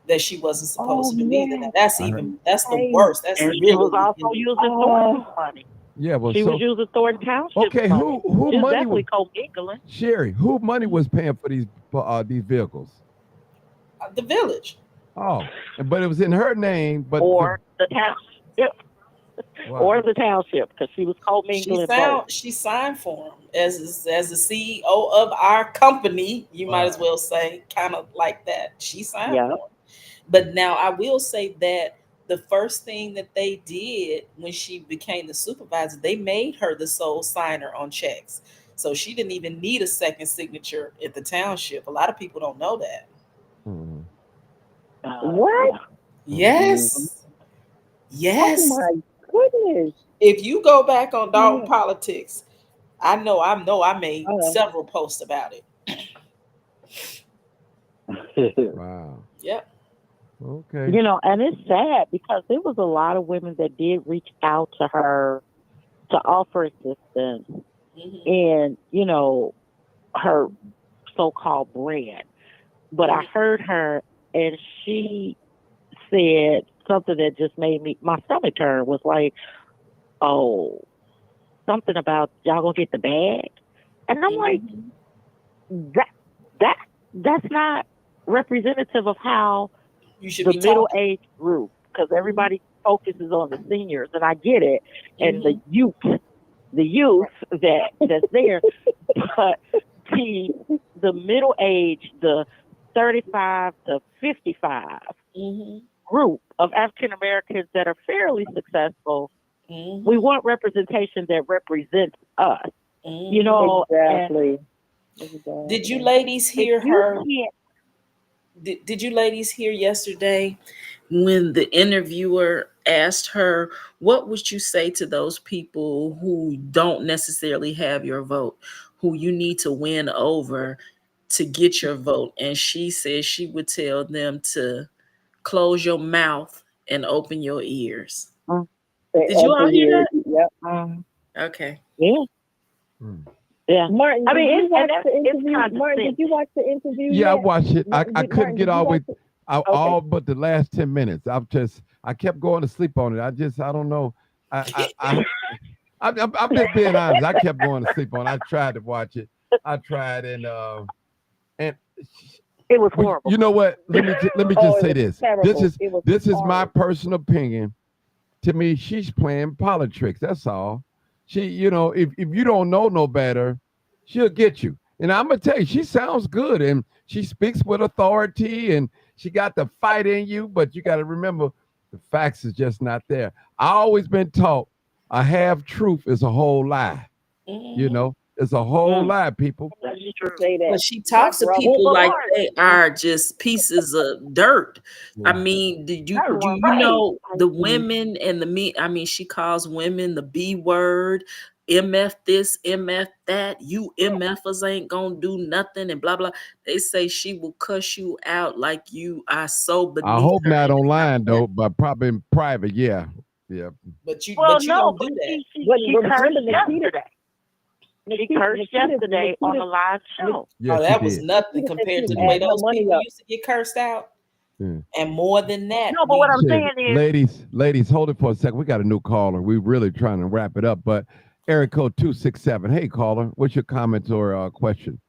that she wasn't supposed to do either. Now, that's I heard. that's the Hey. worst. That's And she really was also using Thornton's money. Yeah. Well, She was so using Thornton Township okay. money. Who She was money was definitely commingling. Sherry? Who money was paying for these vehicles? the village. Oh, but it was in her name. But Or the township. Wow. Or the township, because she was commingling both. She signed for him as the CEO of our company. You might as Right. well say, kind of like that. She signed Yeah. for him. But now I will say that the first thing that they did when she became the supervisor, they made her the sole signer on checks. So she didn't even need a second signature at the township. A lot of people don't know that. Mhm. What? Yes. Yes. Oh my goodness. If you go back on Dalton Politics, I know I made several posts about it. Wow. Yep. Okay. And it's sad because there was a lot of women that did reach out to her to offer assistance in, her so-called brand. But I heard her and she said something that just made my stomach turn, was like, oh, something about y'all gonna get the bag. And I'm like, that's not representative of how you should the be middle-aged group, because everybody focuses on the seniors, and I get it, and the youth that's there, but the middle age, the 35 to 55, group of African Americans that are fairly successful, Mhm. we want representation that represents us. Mhm. You know, Exactly. Did you ladies hear if you her? can't, Did you ladies hear yesterday when the interviewer asked her, what would you say to those people who don't necessarily have your vote, who you need to win over to get your vote? And she said she would tell them to close your mouth and open your ears. Did you all hear that? Yep. Okay. yeah, yeah. Martin, I mean, did you it's, watch and that's, the it's interview? Martin, condescending. did you watch the interview Yeah, I yet? watched it. I couldn't Martin, get did you all the way watch it? all but the last 10 minutes. I kept going to sleep on it. I don't know. I'm just being honest. I kept going to sleep on it. I tried to watch it. I tried and It was well, horrible. you know what? Let me Oh, just it say was this. terrible. It was This is my horrible. personal opinion. To me, she's playing politics. That's all. She, if you don't know no better, she'll get you. And I'm gonna tell you, she sounds good and she speaks with authority and she got the fight in you, but you got to remember the facts is just not there. I always been taught a half truth is a whole lie. It's a whole lie, people. That's true. Say that. But she talks to My brother. people like they are just pieces of dirt. I Yeah. mean, do you Right. know the women and the me? I mean, she calls women the B word, MF this, MF that. You MFers ain't gonna do nothing and blah blah. They say she will cuss you out like you are so beneath I hope her. not online though, but probably in private. Yeah. But you Well, but you no, don't but do that. she But cursed remember yesterday. She cursed yesterday on a live show. Yeah, Oh, she that was did. nothing compared to the way add her those money people up. used to get cursed out. Yeah. And more than that, No, but what I'm Shit, saying is, ladies, hold it for a second. We got a new caller. We're really trying to wrap it up. But area code 267. Hey, caller, what's your comment or question?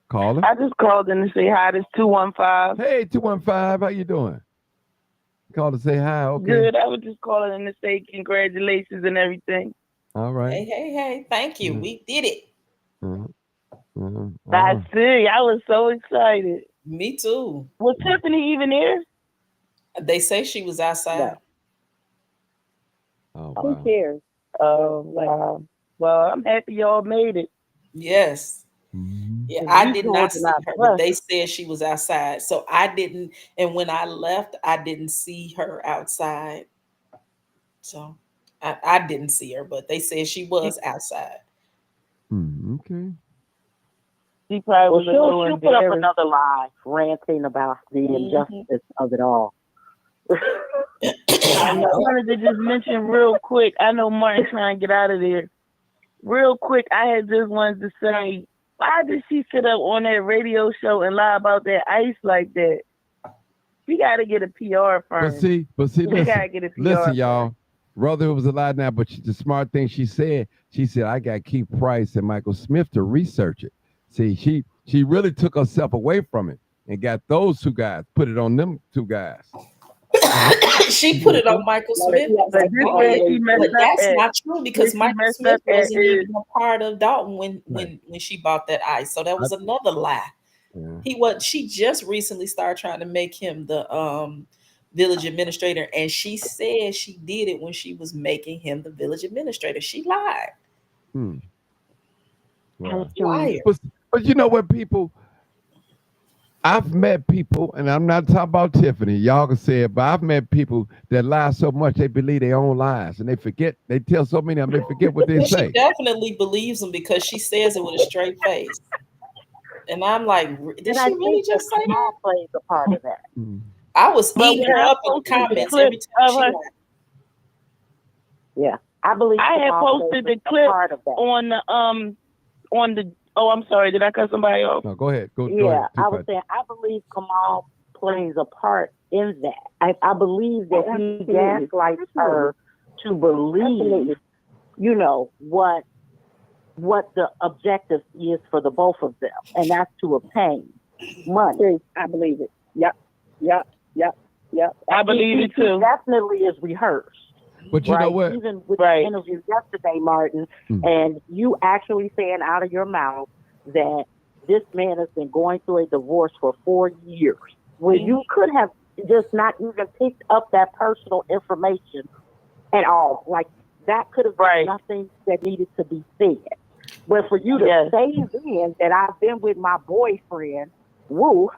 Caller. I just called in to say hi. This 215. Hey, 215. How you doing? Called to say hi. Okay. Good. I was just calling in to say congratulations and everything. All right. Hey, thank you. We did it. I see. I was so excited. Me too. Was Tiffany even there? They say she was outside. Oh, Who wow. cares? Wow. Well, I'm happy y'all made it. Yes. Mhm. Yeah, If I you did told not to see not her, trust. but they said she was outside. So I didn't, and when I left, I didn't see her outside. So I didn't see her, but they said she was outside. Okay. She probably was a little she'll put up embarrassed. another live ranting about the injustice of it all. I wanted to just mention real quick. I know Martin's trying to get out of there. Real quick, I had just wanted to say, why did she sit up on that radio show and lie about that ice like that? She got to get a PR firm. But see, She gotta get a PR listen, firm. y'all. Brother was a lie now, but the smart thing she said, I got Keith Price and Michael Smith to research it. See, she really took herself away from it and got those two guys, put it on them two guys. She put it on Michael Smith. But that's not true because Michael Smith wasn't at even a part of Dalton when she bought that ice. So that was another lie. Yeah. She just recently started trying to make him the village administrator, and she said she did it when she was making him the village administrator. She lied. Wow. Liar. But you know what, people? I've met people, and I'm not talking about Tiffany. Y'all can say it, but I've met people that lie so much they believe their own lies, and they forget. They tell so many of them they forget what they Well, say. she definitely believes them because she says it with a straight face. And I'm like, did she really just say that? Plays a part of that. I was But eating when her I up in the posted the comments clip every time of she her- lied. Yeah, I believe I had Kamal posted plays the a clip part of that. on the. Oh, I'm sorry. Did I cut somebody off? No, go ahead. Go Yeah, ahead. I was saying I believe Kamal plays a part in that. I believe that he gaslights her to believe, you know, what the objective is for the both of them, and that's to obtain money. I believe it. Yep. I believe it too. Definitely is rehearsed. But you know what? Even with the interview yesterday, Martin, and you actually saying out of your mouth that this man has been going through a divorce for 4 years, where you could have just not even picked up that personal information at all. Like that could have been nothing that needed to be said. But for you to say then that I've been with my boyfriend, and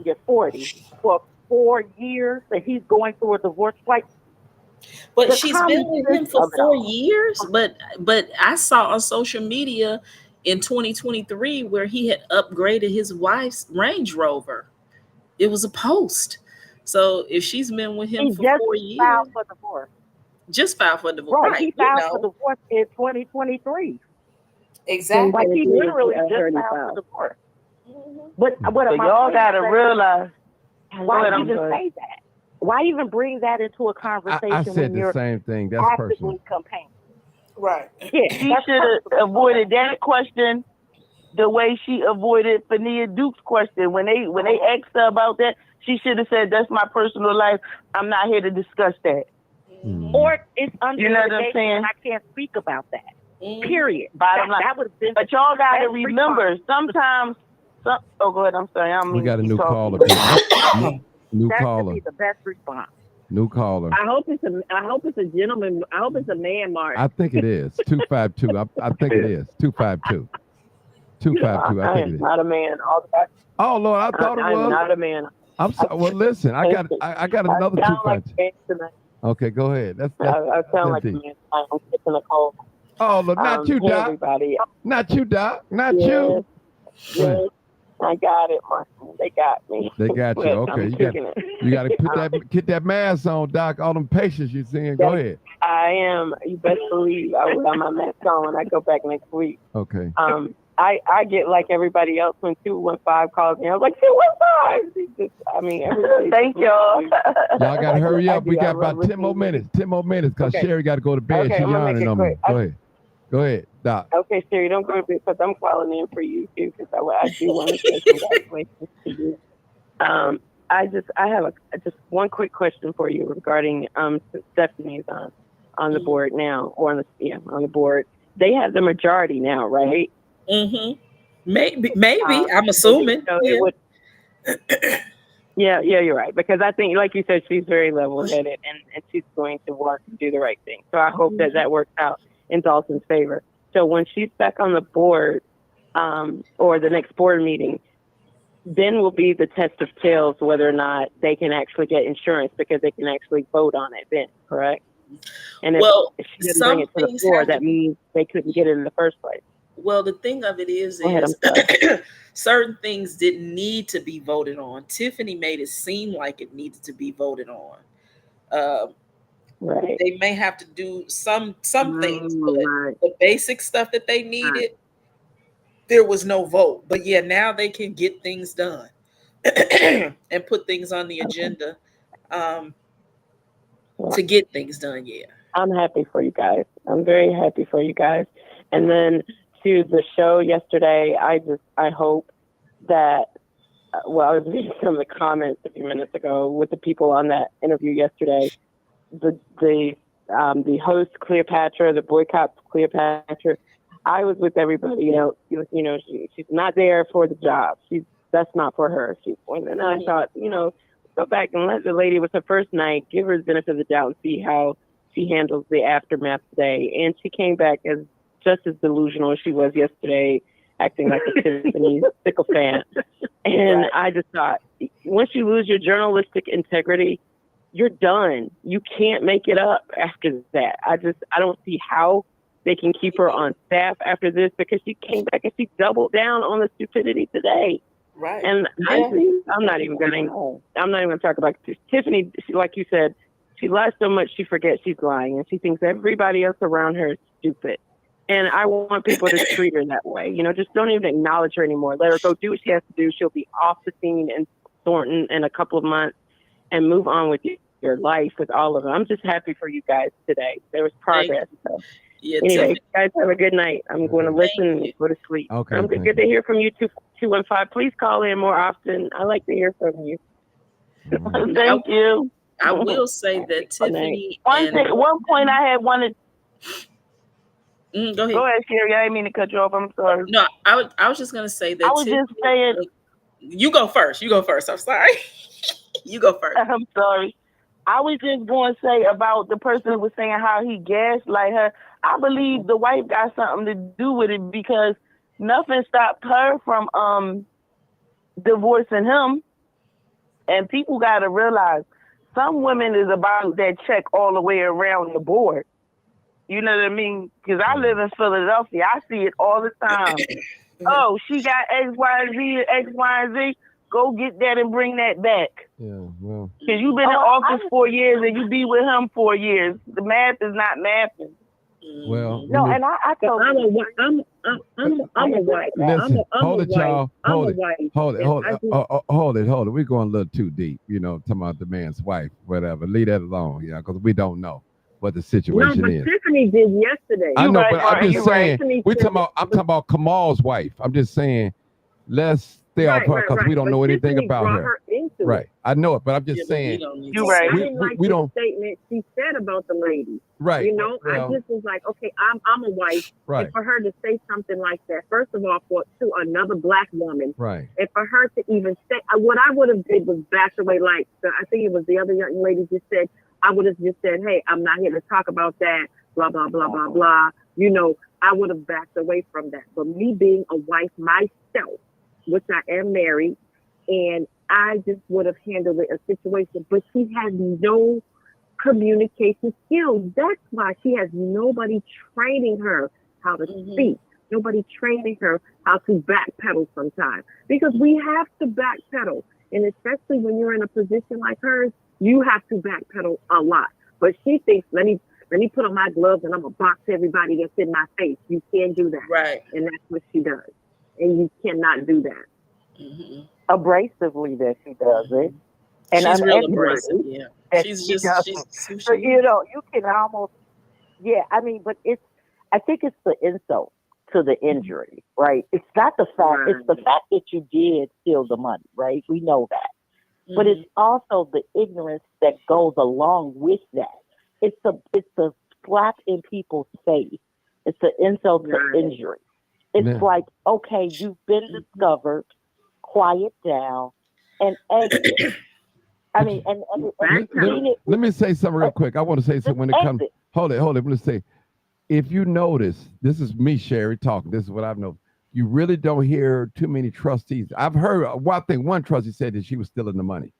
you're 40 for 4 years, that he's going through a divorce, like. But she's been with him for 4 years. But I saw on social media in 2023 where he had upgraded his wife's Range Rover. It was a post. So if she's been with him for 4 years, filed for divorce. Just filed for divorce. Right. He filed for divorce in 2023. Exactly. Like he literally just filed for divorce. But what So y'all gotta realize. Why even say that? Why even bring that into a conversation I said when the you're same thing. That's actively personal. campaigning? Right. Yeah, She should have avoided that question the way she avoided Fania Duke's question. When they asked her about that, she should have said, "That's my personal life. I'm not here to discuss that." Or it's under You know what I'm litigation saying? and I can't speak about that. Period. Bottom line. That would have been. But y'all gotta best remember, sometimes. Oh, go ahead. I'm sorry. I don't We mean got a to keep new talking. caller. People. New That caller. should be the best response. New caller. I hope it's a gentleman. I hope it's a man, Mark. I think it is 252. I think it is 252. 252. I think it is. Not a man. All the time. Oh Lord, I thought it I'm was. not a man. I'm sorry. Well, listen, I got another I sound like 252. a man tonight. Okay, go ahead. That's I sound like a deep. man. I'm kissing a cold. Oh Lord, not you, Hey, Doc. everybody. Not you, Doc. Not you. Go ahead. Yes, I got it, Mark. They got me. They got you. But Okay, I'm you got to get that mask on, Doc. All them patients you seeing. Go ahead. I am. You best believe I will have my mask on when I go back next week. Okay. I get like everybody else when 215 calls me. I was like 215. I mean, everybody. Thank y'all. Y'all got to hurry up. We got about 10 more minutes. 10 more minutes because Okay. Sherry got to go to bed. Okay, She's I'm gonna make yawning it on me. quick. Go ahead. Go ahead, Doc. Okay, Sherry, don't go to bed because I'm calling in for you too because I do want to say congratulations to you. I have just one quick question for you regarding Stephanie's on the board now, or on the board. They have the majority now, right? Maybe. I'm assuming. Yeah, you're right. Because I think, like you said, she's very level-headed and she's going to work and do the right thing. So I hope that works out in Dalton's favor. So when she's back on the board, or the next board meeting, then will be the test of tails whether or not they can actually get insurance because they can actually vote on it then, correct? And if she didn't bring it to the floor, that means they couldn't get it in the first place. Well, the thing of it is certain things didn't need to be voted on. Tiffany made it seem like it needed to be voted on. Right. They may have to do some things, but the basic stuff that they needed, there was no vote. But yeah, now they can get things done and put things on the agenda to get things done. Yeah. I'm happy for you guys. I'm very happy for you guys. And then to the show yesterday, I hope that, I was reading some of the comments a few minutes ago with the people on that interview yesterday. The host Cleopatra, the boycott Cleopatra, I was with everybody else. She's not there for the job. That's not for her. And I thought, go back and let the lady, with her first night, give her the benefit of the doubt and see how she handles the aftermath today. And she came back as just as delusional as she was yesterday, acting like a Tiffany sycophant. And I just thought, once you lose your journalistic integrity, you're done. You can't make it up after that. I don't see how they can keep her on staff after this, because she came back and she doubled down on the stupidity today. Right. And I'm not even going to talk about Tiffany. Like you said, she lies so much she forgets she's lying, and she thinks everybody else around her is stupid. And I want people to treat her that way. Just don't even acknowledge her anymore. Let her go do what she has to do. She'll be off the scene in Thornton in a couple of months and move on with your life with all of them. I'm just happy for you guys today. There was progress. So. Yeah, anyway, guys, have a good night. I'm going to listen and go to sleep. Okay. Good to hear from you, 215. Please call in more often. I like to hear from you. Thank you. I will say that Tiffany. One point I had wanted. Go ahead. Go ahead, Sherry. I didn't mean to cut you off. I'm sorry. No, I was just going to say that. I was just saying. You go first. You go first. I'm sorry. You go first. I'm sorry. I was just going to say about the person who was saying how he gaslight her. I believe the wife got something to do with it because nothing stopped her from divorcing him. And people got to realize some women is about that check all the way around the board. You know what I mean? Because I live in Philadelphia. I see it all the time. Oh, she got X, Y, Z, X, Y, and Z. Go get that and bring that back. Yeah, well. Because you've been in office 4 years and you be with him 4 years. The math is not mathing. Well, No, and I told I'm a wife. Listen, hold it, y'all. Hold it. Wife, Hold it. Hold and it. Hold it. Hold it. We're going a little too deep, talking about the man's wife, whatever. Leave that alone, because we don't know what the situation but is. Tiffany did yesterday. I know, but I'm you just saying, right. I'm talking about Kamal's wife. I'm just saying, let's stay off her because we don't know anything Tiffany about brought her. into Right. it. I know it, but I'm just saying. You're right. I didn't like the statement she said about the lady. Right. I just was like, okay, I'm a wife. Right. And for her to say something like that, first of all, to another black woman. Right. And for her to even say, what I would have did was backed away. Like I think it was the other young lady just said, I would have just said, hey, I'm not here to talk about that. Blah blah blah blah blah. I would have backed away from that. But me being a wife myself, which I am married, and I just would have handled it a situation. But she has no communication skills. That's why she has nobody training her how to speak. Nobody training her how to backpedal sometimes. Because we have to backpedal. And especially when you're in a position like hers, you have to backpedal a lot. But she thinks, let me put on my gloves and I'm going to box everybody that's in my face. You can't do that. Right. And that's what she does. And you cannot do that. Abrasively that she does it. And she's real abrasive, yeah. She's just, so, you can almost, but I think it's the insult to the injury, right? It's not the fact, it's the fact that you did steal the money, right? We know that. But it's also the ignorance that goes along with that. It's the slap in people's face. It's the insult to injury. It's like, okay, you've been discovered, quiet down, and exit. Let me say something real quick. I want to say something when it comes. Hold it. Let's say, if you notice, this is me, Sherry, talking. This is what I've noticed. You really don't hear too many trustees. I've heard one trustee said that she was stealing the money.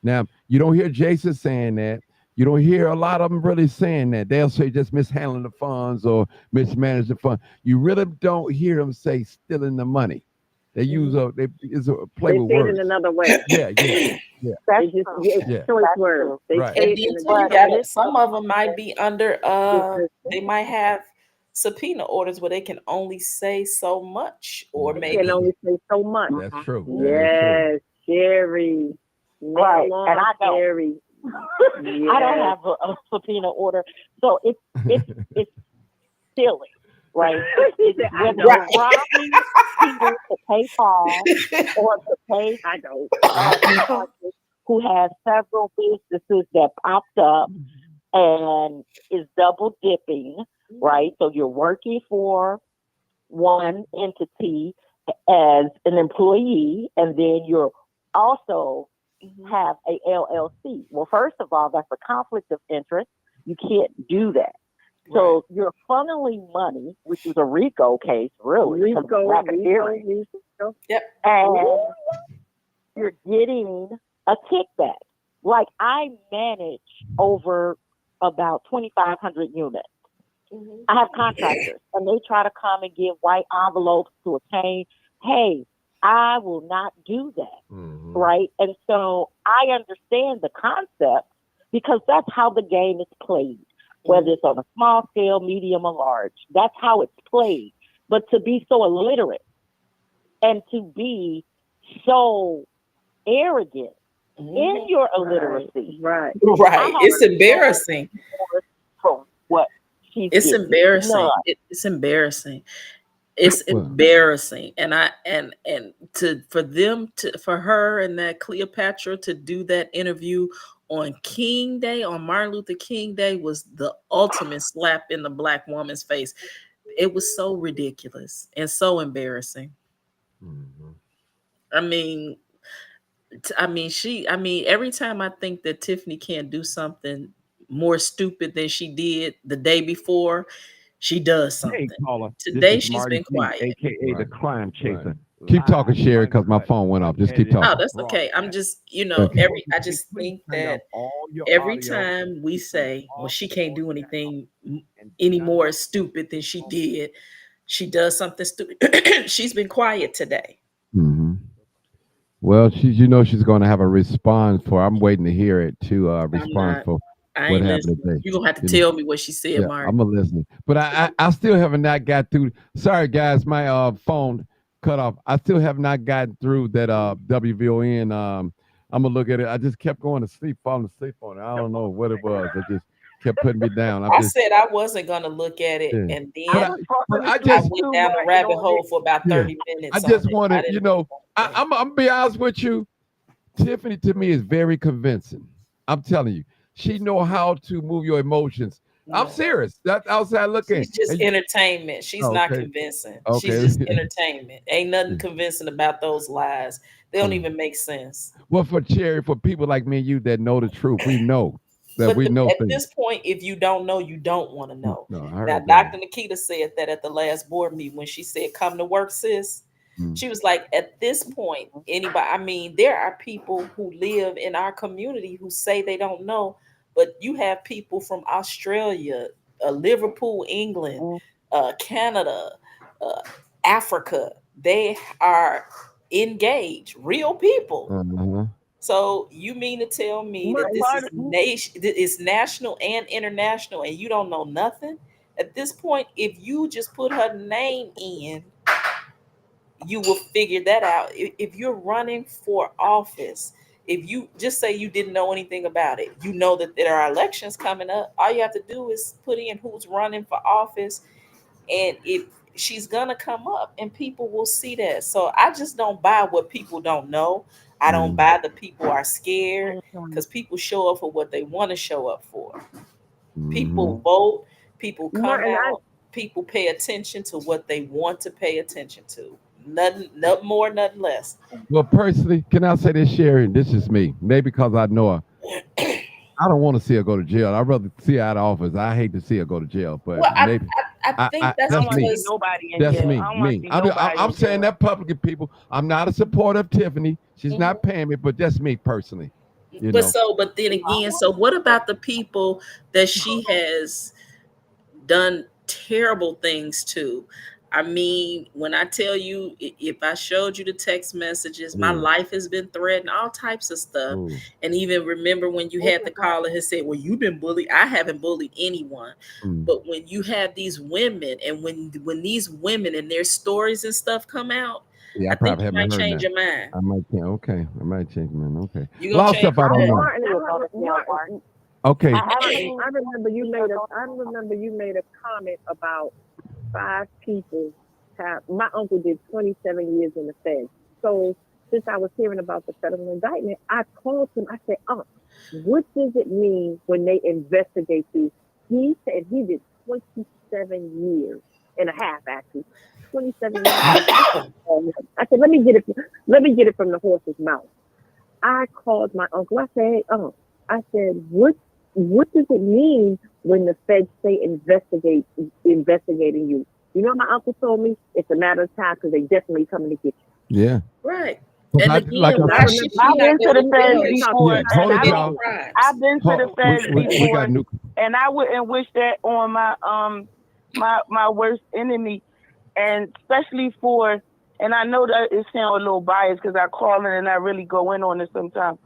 Now, you don't hear Jason saying that. You don't hear a lot of them really saying that. They'll say just mishandling the funds or mismanaging the fund. You really don't hear them say stealing the money. They use they play with words. They say it in another way. Yeah. That's choice words. Some of them might be under. They might have subpoena orders where they can only say so much, or maybe can only say so much. That's true. Yes, Sherry. Right, and I don't. Sherry. I don't have a subpoena order, so it's silly, right? When they're robbing people to pay Paul or to pay who has several businesses that popped up and is double dipping, right? So you're working for one entity as an employee, and then you're also have a LLC. Well, first of all, that's a conflict of interest. You can't do that. Right. So you're funneling money, which is a RICO case, really. RICO. Yep. And you're getting a kickback. Like, I manage over about 2,500 units. I have contractors, and they try to come and give white envelopes to obtain. Hey, I will not do that, right? And so I understand the concept because that's how the game is played, whether it's on a small scale, medium, or large. That's how it's played. But to be so illiterate and to be so arrogant in your illiteracy, right? It's embarrassing. From what it's embarrassing. It's embarrassing. It's embarrassing, and for her and that Cleopatra to do that interview on King Day, on Martin Luther King Day, was the ultimate slap in the black woman's face. It was so ridiculous and so embarrassing. I mean, every time I think that Tiffany can't do something more stupid than she did the day before, she does Hey, something. caller. This Today is she's Marty been C, quiet. aka the Right. Crime Chaser. Right. Keep talking, Sherry, because my phone went off. Just keep Oh, talking. that's okay. I'm just, Okay. I just think that every time we say, well, she can't do anything any more stupid than she did, she does something stupid. She's been quiet today. Hmm. Well, she's going to have a response for. I'm waiting to hear it to I'm response not, for I what ain't happened listening. today. You're going to have to You know. tell me what she said, Yeah, Mark. I'm a listening, but I still have not got through. Sorry, guys, my phone cut off. I still have not gotten through that WVON. I'm gonna look at it. I just kept going to sleep, falling asleep on it. I don't know what it was. It just kept putting me down. I said I wasn't going to look at it, Yeah. and But then I I just went down the rabbit hole for about yeah. 30 I minutes on just it. I wanted, didn't. I'm gonna be honest with you. Tiffany to me is very convincing. I'm telling you, she know how to move your emotions. I'm No. serious. That's outside looking. She's just And entertainment. She's not okay, convincing. She's okay. just entertainment. Ain't nothing convincing about those lies. They don't even make sense. Well, for Cherry, for people like me and you that know the truth, we know that But we know at things. this point, if you don't know, you don't want to know. No, I Now, heard that. Dr. Nikita said that at the last board meeting when she said, "Come to work, sis." Mm. She was like, at this point, anybody, there are people who live in our community who say they don't know, but you have people from Australia, Liverpool, England, Canada, uh, Africa. They are engaged, real people. Uh-huh. So you mean to tell me that this is it's national and international, and you don't know nothing? At this point, if you just put her name in, you will figure that out. If you're running for office, if you just say you didn't know anything about it, you know that there are elections coming up. All you have to do is put in who's running for office, and if she's gonna come up, and people will see that. So I just don't buy what people don't know. I don't buy the people are scared, because people show up for what they want to show up for. People vote, people come out, people pay attention to what they want to pay attention to. Nothing more, nothing less. Well, personally, can I say this, Sherry? This is me. Maybe because I know her. I don't want to see her go to jail. I'd rather see her out of office. I hate to see her go to jail, but Well, maybe I think that's that's me. because That's me. I'm saying that publicly, people. I'm not a supporter of Tiffany. She's not paying me, but that's me personally. but then again, so what about the people that she has done terrible things to? When I tell you, if I showed you the text messages, my life has been threatened, all types of stuff. And even remember when you had the caller who said, well, you've been bullied. I haven't bullied anyone. But when you have these women, and when these women and their stories and stuff come out, Yeah, I I think probably you might haven't heard change that. your mind. I might change. Okay, I might change my mind. Okay, You a lot gonna of stuff I don't know. Okay, I remember you made a comment about 5 people my uncle did 27 years in the Fed. So since I was hearing about the federal indictment, I called him. I said, what does it mean when they investigate you? He said he did 27 years and a half, actually. 27 years. I said, let me get it from the horse's mouth. I called my uncle. I said, hey, I said, what does it mean when the feds say investigating you? You know, my uncle told me it's a matter of time, because they definitely coming to get you. Yeah. Right. But And I've I've been to the feds before, Yeah, hold and it, y'all. I've been to the feds We got before, a new. and I wouldn't wish that on my worst enemy, and especially for. And I know that it sounds a little biased because I call in and I really go in on it sometimes,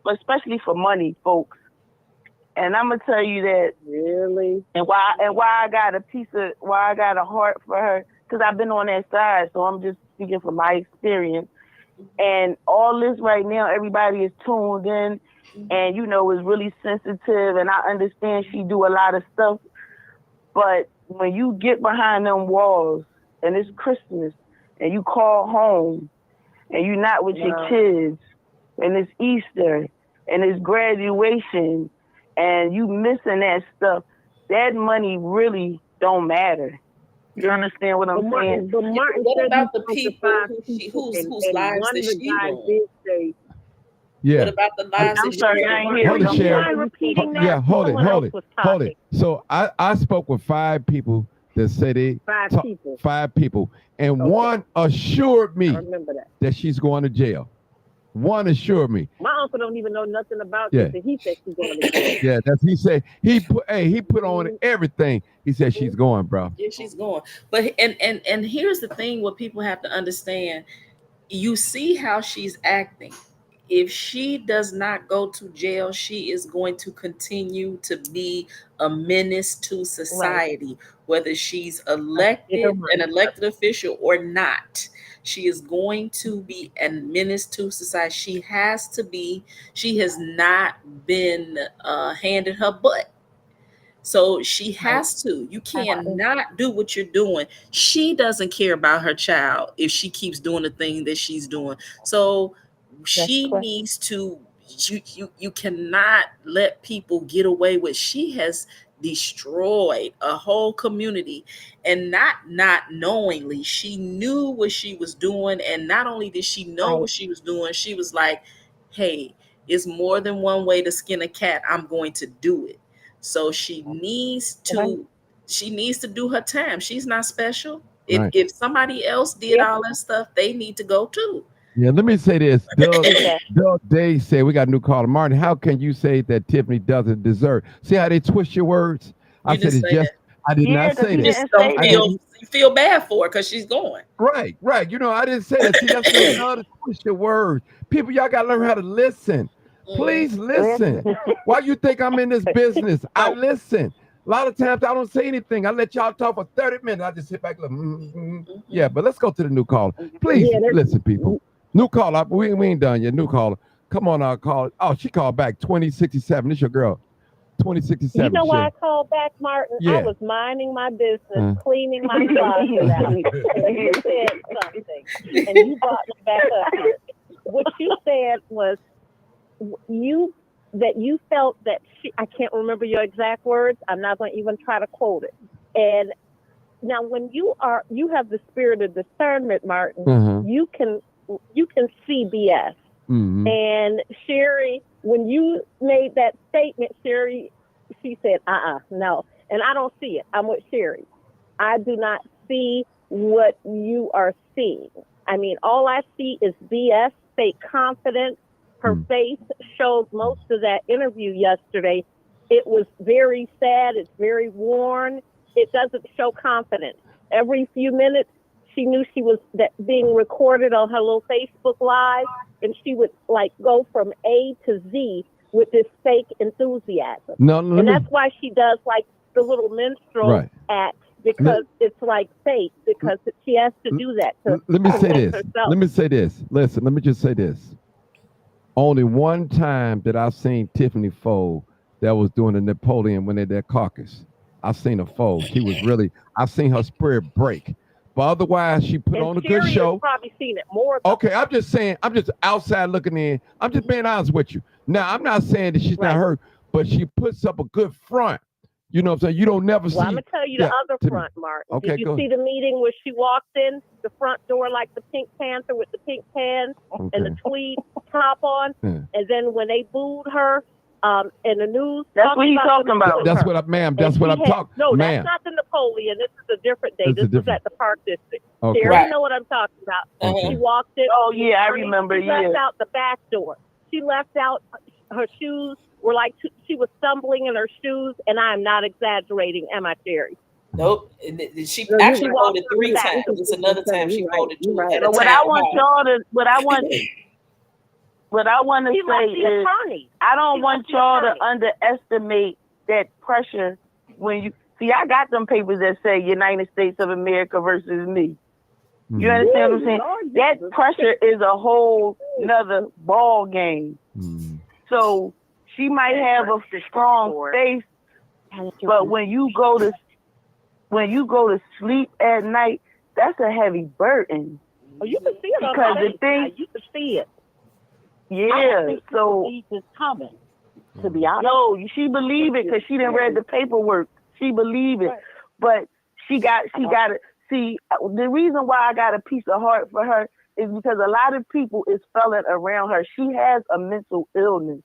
but especially for money, folks. And I'm gonna tell you that really, and why I got a heart for her, because I've been on that side. So I'm just speaking from my experience. And all this right now, everybody is tuned in, and is really sensitive. And I understand she do a lot of stuff, but when you get behind them walls and it's Christmas and you call home and you're not with your kids, and it's Easter and it's graduation, and you missing that stuff, that money really don't matter. You understand what I'm saying? But Martin What said about he the spoke to people 5 people, whose and lives one of that the she guys ruined? did say, Yeah. What about the lives I'm that sorry, she I ain't ruined? hear Hold you. it, "Don't Sherry. mind repeating that." Yeah, hold it, Someone hold else it, was hold talking. it. So I spoke with 5 people that said they 5 people. 5 people, and Okay. one assured I me remember that. that she's going to jail. One assured me. My uncle don't even know nothing about Yeah. this, and he said she's going to jail. Yeah, that's he said he put on everything. He said she's going, bro. Yeah, she's going. But and here's the thing: what people have to understand. You see how she's acting. If she does not go to jail, she is going to continue to be a menace to society, whether she's an elected official or not. She is going to be a menace to society. She has to be. She has not been handed her butt. So she has to. You cannot do what you're doing. She doesn't care about her child if she keeps doing the thing that she's doing. So she needs to. You cannot let people get away with. She has destroyed a whole community, and not knowingly. She knew what she was doing, and not only did she know what she was doing, she was like, "Hey, it's more than one way to skin a cat. I'm going to do it." So she needs to do her time. She's not special. Right. If somebody else did all that stuff, they need to go too. Yeah, let me say this. Doug Day said, we got a new caller. Martin, how can you say that Tiffany doesn't deserve? See how they twist your words? I said it's just, I did not say You this. just don't feel bad for her because she's going. Right. You know, I didn't say that. See, that's what love to twist your words. People, y'all got to learn how to listen. Please listen. Why you think I'm in this business? I listen. A lot of times I don't say anything. I let y'all talk for 30 minutes. I just sit back and look. Yeah, but let's go to the new caller. Please listen, people. New caller. We ain't done yet. New caller. Come on, I'll call. Oh, she called back 2067. This your girl. 2067. You know why I called back, Martin? Yeah. I was minding my business, cleaning my closet out, and you said something, and you brought me back up here. What you said was you felt that I can't remember your exact words. I'm not going to even try to quote it. And now, when you have the spirit of discernment, Martin. You can see BS. And Sherry, when you made that statement, Sherry, she said, no. And I don't see it. I'm with Sherry. I do not see what you are seeing. I mean, all I see is BS, fake confidence. Her face showed most of that interview yesterday. It was very sad. It's very worn. It doesn't show confidence. Every few minutes, she knew she was being recorded on her little Facebook Live, and she would like go from A to Z with this fake enthusiasm. And that's why she does like the little minstrel act, because it's like fake, because she has to do that. Let me say this. Herself. Let me say this. Listen, let me just say this. Only one time that I've seen Tiffany fold that was doing the Napoleon when they did caucus. I've seen her fold. She was really, I've seen her spirit break. But otherwise, she put on a good show. Has probably seen it more. Okay, I'm just saying, I'm just outside looking in. I'm just being honest with you. Now, I'm not saying that she's not hurt, but she puts up a good front. You know what I'm saying? You don't never see. Well, I'm going to tell you the other front, Martin. Okay, Did you see the meeting where she walked in the front door like the Pink Panther with the pink pants and the tweed top on? And then when they booed her in the news. That's what he's talking about. That's what that's what I'm talking. No, that's not the Napoleon. This is a different day. This is at the Park District. Okay. Sherry, know what I'm talking about. She walked in. Oh, yeah, I remember. She left out the back door. She left out her shoes. Were like she was stumbling in her shoes, and I'm not exaggerating, am I, Sherry? Nope. She actually voted 3 times. It's another time she voted 2. What I want to say is, I don't want y'all to underestimate that pressure when you see. I got them papers that say United States of America versus me. You understand what I'm saying? That pressure is a whole nother ball game. So she might have a strong face, but when you go to sleep at night, that's a heavy burden. Oh, you can see it because the thing you can see it. Yeah, so it's coming. To be honest, no, she believe it because she didn't read the paperwork. She believe it, but She got to see. The reason why I got a piece of heart for her is because a lot of people is feeling around her. She has a mental illness.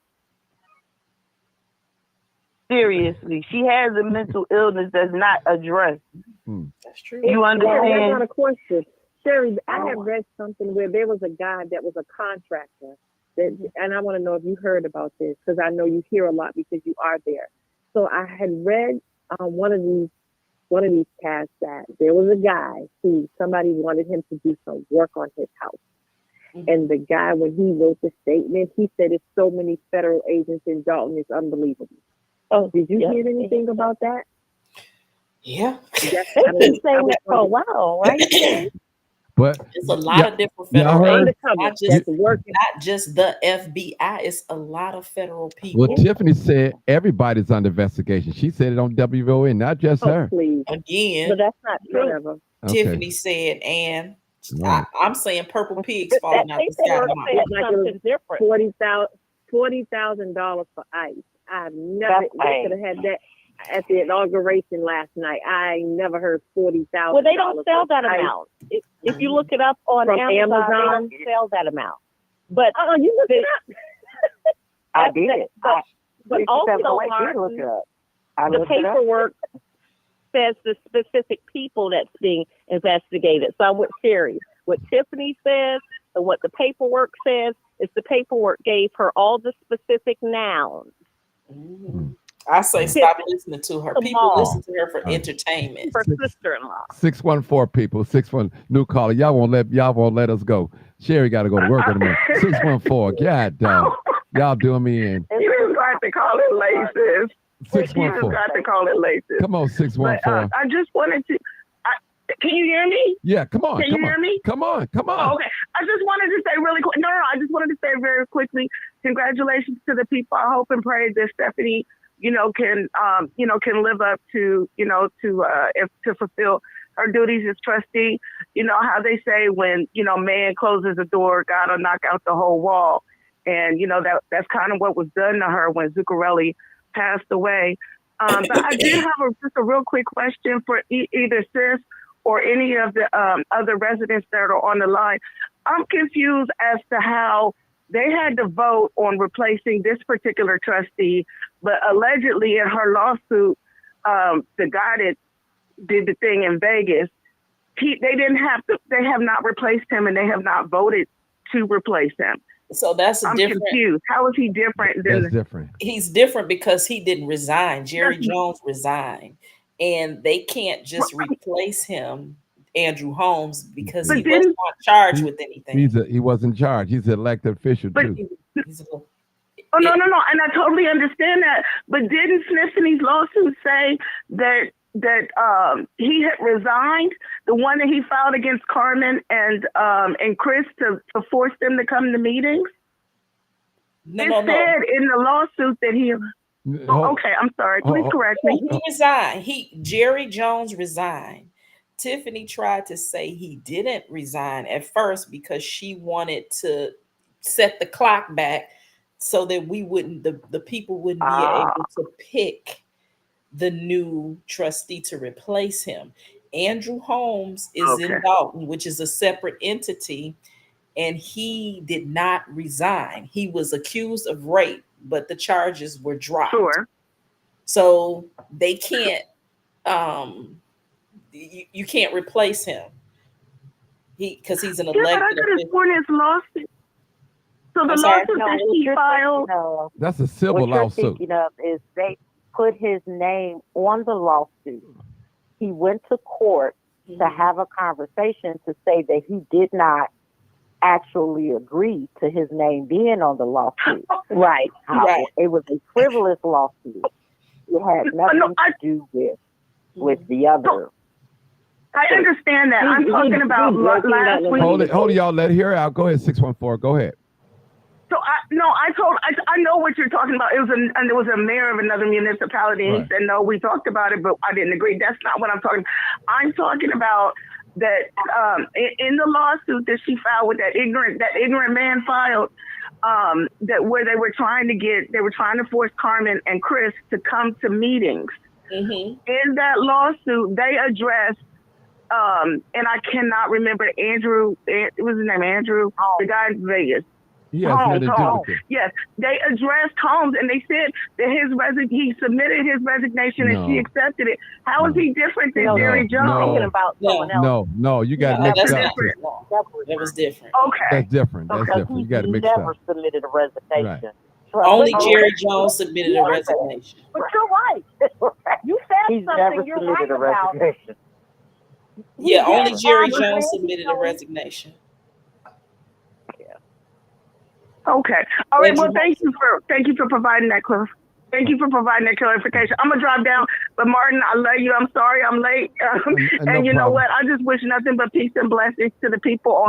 Seriously, she has a mental illness that's not addressed. That's true. You That's not understand? a question. Sherry, I have read something where there was a guy that was a contractor, and I want to know if you heard about this, because I know you hear a lot because you are there. So I had read one of these casts that there was a guy who somebody wanted him to do some work on his house. And the guy, when he wrote the statement, he said it's so many federal agents in Dalton, it's unbelievable. Oh, did you hear anything about that? Yeah. They've been saying that for a while, right? But it's a lot of different yeah, I federal heard. agents, not just the FBI. It's a lot of federal people. Well, Tiffany said everybody's under investigation. She said it on WON, not just her. Please. Again, But that's not true. Okay. Tiffany said, and Right. I'm saying purple pigs falling out the sky. $40,000 for ICE. I've never they could have had that at the inauguration last night. I never heard $40,000. Well, they don't sell that amount. If you look it up on From Amazon, they Amazon? don't sell that amount. But you look it up. I did. But also, look it up. I the looked it up. paperwork says the specific people that's being investigated. So I'm with Sherry. What Tiffany says and what the paperwork says is the paperwork gave her all the specific nouns. I say stop listening to her. People Tomorrow. listen to her for entertainment. Her sister-in-law. 614 people. 61 new caller. Y'all won't let us go. Sherry got to go to work in a minute. 614. God damn. Y'all doing me in. You just got to call it laces. You just 614. got to call it laces. Come on, 614. I just wanted to. Can you hear me? Yeah, come on. Can come you on. hear me? Come on. Come on. Oh, okay. I just wanted to say really quick. No, I just wanted to say very quickly. Congratulations to the people. I hope and pray that Stephanie, can live up to, to fulfill her duties as trustee. You know how they say when, man closes the door, God will knock out the whole wall. And, that's kind of what was done to her when Zuccarelli passed away. But I did have just a real quick question for either Sis or any of the other residents that are on the line. I'm confused as to how they had to vote on replacing this particular trustee, but allegedly in her lawsuit, the guy that did the thing in Vegas, they have not replaced him and they have not voted to replace him. So that's I'm different. confused. How is he different than That's different. He's different because he didn't resign. Jerry Jones resigned, and they can't just replace him, Andrew Holmes, because he was not charged with anything. He wasn't charged. He's an elected official too. Oh, no. And I totally understand that. But didn't Sniffany's lawsuit say that he had resigned, the one that he filed against Carmen and Chris to force them to come to meetings? It said in the lawsuit that he... okay, I'm sorry. Please correct me. He resigned. Jerry Jones resigned. Tiffany tried to say he didn't resign at first because she wanted to set the clock back so that the people wouldn't be able to pick the new trustee to replace him. Andrew Holmes is in Dalton, which is a separate entity, and he did not resign. He was accused of rape, but the charges were dropped. Sure. So they can't, you can't replace him. Because he's an elected. Yeah, but I could have sworn his lawsuit. So the lawsuit that he filed. That's a civil what you're lawsuit. thinking of is they put his name on the lawsuit. He went to court to have a conversation to say that he did not actually agree to his name being on the lawsuit. Right. It was a frivolous lawsuit. It had nothing to do with the other. I understand that. I'm talking about last week. Hold it, y'all. Let her hear out. Go ahead, 614. Go ahead. So I know what you're talking about. It was a mayor of another municipality, and he said no. We talked about it, but I didn't agree. That's not what I'm talking about. I'm talking about that in the lawsuit that she filed with that ignorant man filed, that where they were trying to force Carmen and Chris to come to meetings In that lawsuit, they addressed, and I cannot remember Andrew. What was his name? Andrew, the guy in Vegas. He has nothing to do Holmes. with it. Yes, they addressed Holmes, and they said that he submitted his resignation, and she accepted it. How is he different than Jerry Jones? No, you got No, mixed that's up. not. That was different. Okay. That's different. That's different. You got to mix up. Never submitted a resignation. Only Jerry Jones submitted a resignation. But you're right. You said He's something never you're submitted right a about. resignation. Yeah, only Jerry Yes, Jones Randy submitted a Jones. resignation. Okay. All right. Well, thank you for providing that clarification. I'm gonna drive down, but Martin, I love you. I'm sorry I'm late. And you know what? I just wish nothing but peace and blessings to the people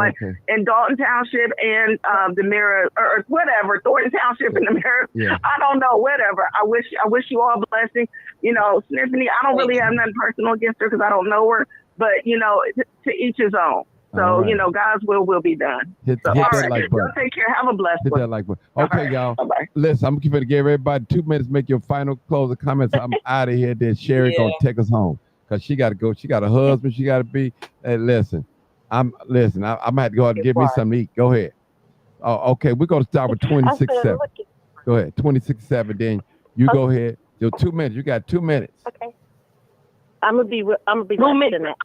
in Dalton Township and the Mirror or whatever, Thorton Township and the Mirror. Yeah. I don't know, whatever. I wish you all blessings. You know, Sniffany, I don't really have nothing personal against her because I don't know her, but you know, to each his own. So, you know, God's will be done. Hit All that right. like button. Y'all take care. Have a blessed Hit one. that like button. Okay, y'all. Bye-bye. Listen, I'm going to give everybody 2 minutes. Make your final closing comments. I'm out of here. Then Sherry going to take us home because she got to go. She got a husband. She got to be. Hey, listen, I'm going to have to go out and give me something to eat. Go ahead. Oh, okay. We're going to start with 26-7. Go ahead. 26-7. Then you go ahead. Your 2 minutes. You got 2 minutes. Okay. I'm gonna be right in that.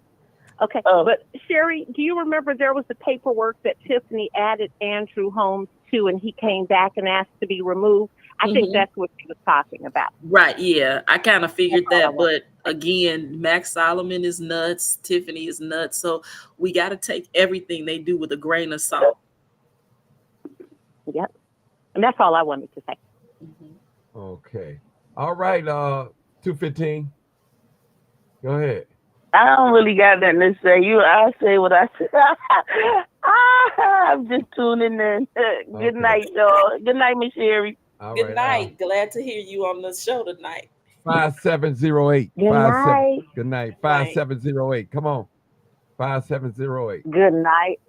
Okay, but Sherry, do you remember there was the paperwork that Tiffany added Andrew Holmes to, and he came back and asked to be removed? I think that's what she was talking about. Right, yeah. I kind of figured that, but again, Max Solomon is nuts, Tiffany is nuts, so we got to take everything they do with a grain of salt. Yep. And that's all I wanted to say. Okay. All right, 2:15. Go ahead. I don't really got nothing to say. I say what I say. I'm just tuning in. Good night, y'all. Good night, Miss Sherry. Good night. Glad to hear you on the show tonight. 5708. Good night. Good night. 5708. Come on. 5708. Good night.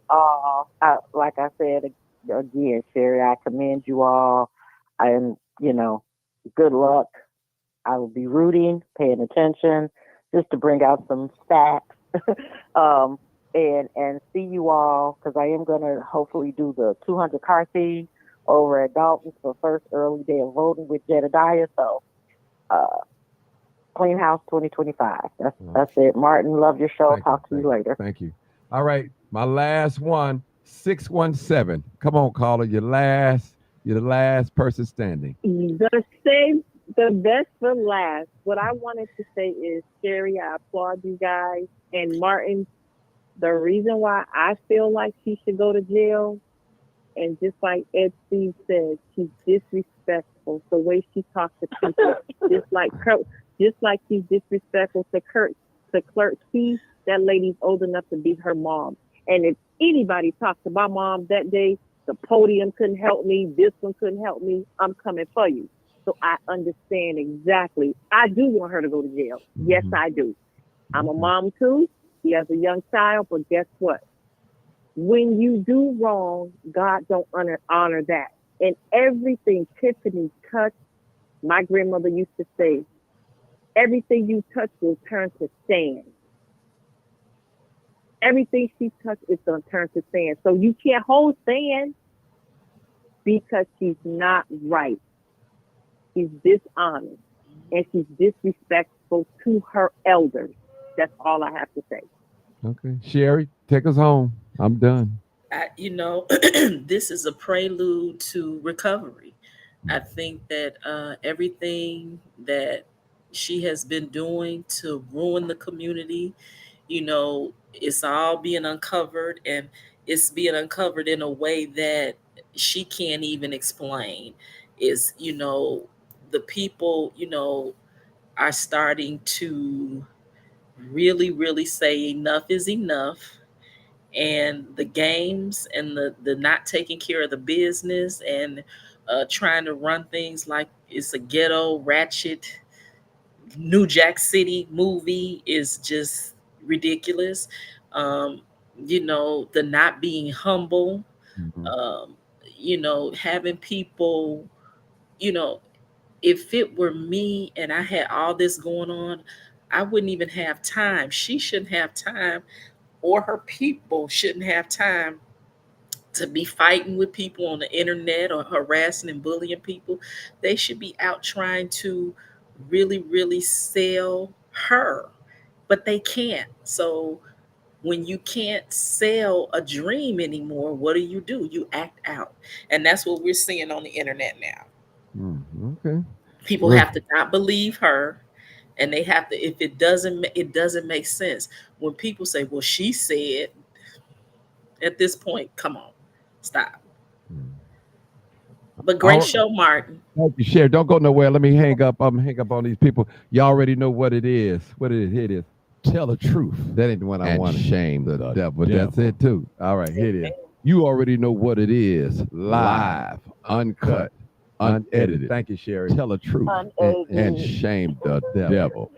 Like I said again, Sherry, I commend you all, and good luck. I will be rooting, paying attention, just to bring out some facts, and see you all, because I am gonna hopefully do the 200 car thing over at Dalton for first early day of voting with Jedediah. So, Clean House 2025. That's it. Martin, love your show. Talk to you later. Thank you. All right, my last one, 617. Come on, caller. You're the last person standing. The best for last. What I wanted to say is, Sherry, I applaud you guys. And Martin, the reason why I feel like she should go to jail, and just like Ed Steve said, she's disrespectful. The way she talks to people, just like she's disrespectful to Clerk Keith. That lady's old enough to be her mom. And if anybody talked to my mom that day, the podium couldn't help me, this one couldn't help me, I'm coming for you. So I understand exactly. I do want her to go to jail. Yes, I do. I'm a mom too. She has a young child, but guess what? When you do wrong, God don't honor that. And everything Tiffany touched, my grandmother used to say, everything you touch will turn to sand. Everything she touched is going to turn to sand. So you can't hold sand because she's not right. She's dishonest and she's disrespectful to her elders. That's all I have to say. Okay. Sherry, take us home. I'm done. This is a prelude to recovery. I think that everything that she has been doing to ruin the community, it's all being uncovered, and it's being uncovered in a way that she can't even explain. The people, are starting to really, really say enough is enough. And the games and the not taking care of the business and trying to run things like it's a ghetto ratchet New Jack City movie is just ridiculous. The not being humble, having people, you know, if it were me and I had all this going on, I wouldn't even have time. She shouldn't have time, or her people shouldn't have time to be fighting with people on the internet or harassing and bullying people. They should be out trying to really, really sell her, but they can't. So when you can't sell a dream anymore, what do? You act out. And that's what we're seeing on the internet now. Okay. People Well, have to not believe her, and they have to, if it doesn't make sense. When people say, well, she said, at this point, come on, stop. But great all- show, Martin. Thank you, Sherry. Don't go nowhere. Let me hang up. I'm hang up on these people. You already know what it is. What it is. Here it is. Tell the truth. That ain't the one I And want. shame the the devil. That's it too. All right, here it is. You already know what it is. Live, uncut, unedited. Thank you, Sherry. Tell the truth Unedited. and shame the devil.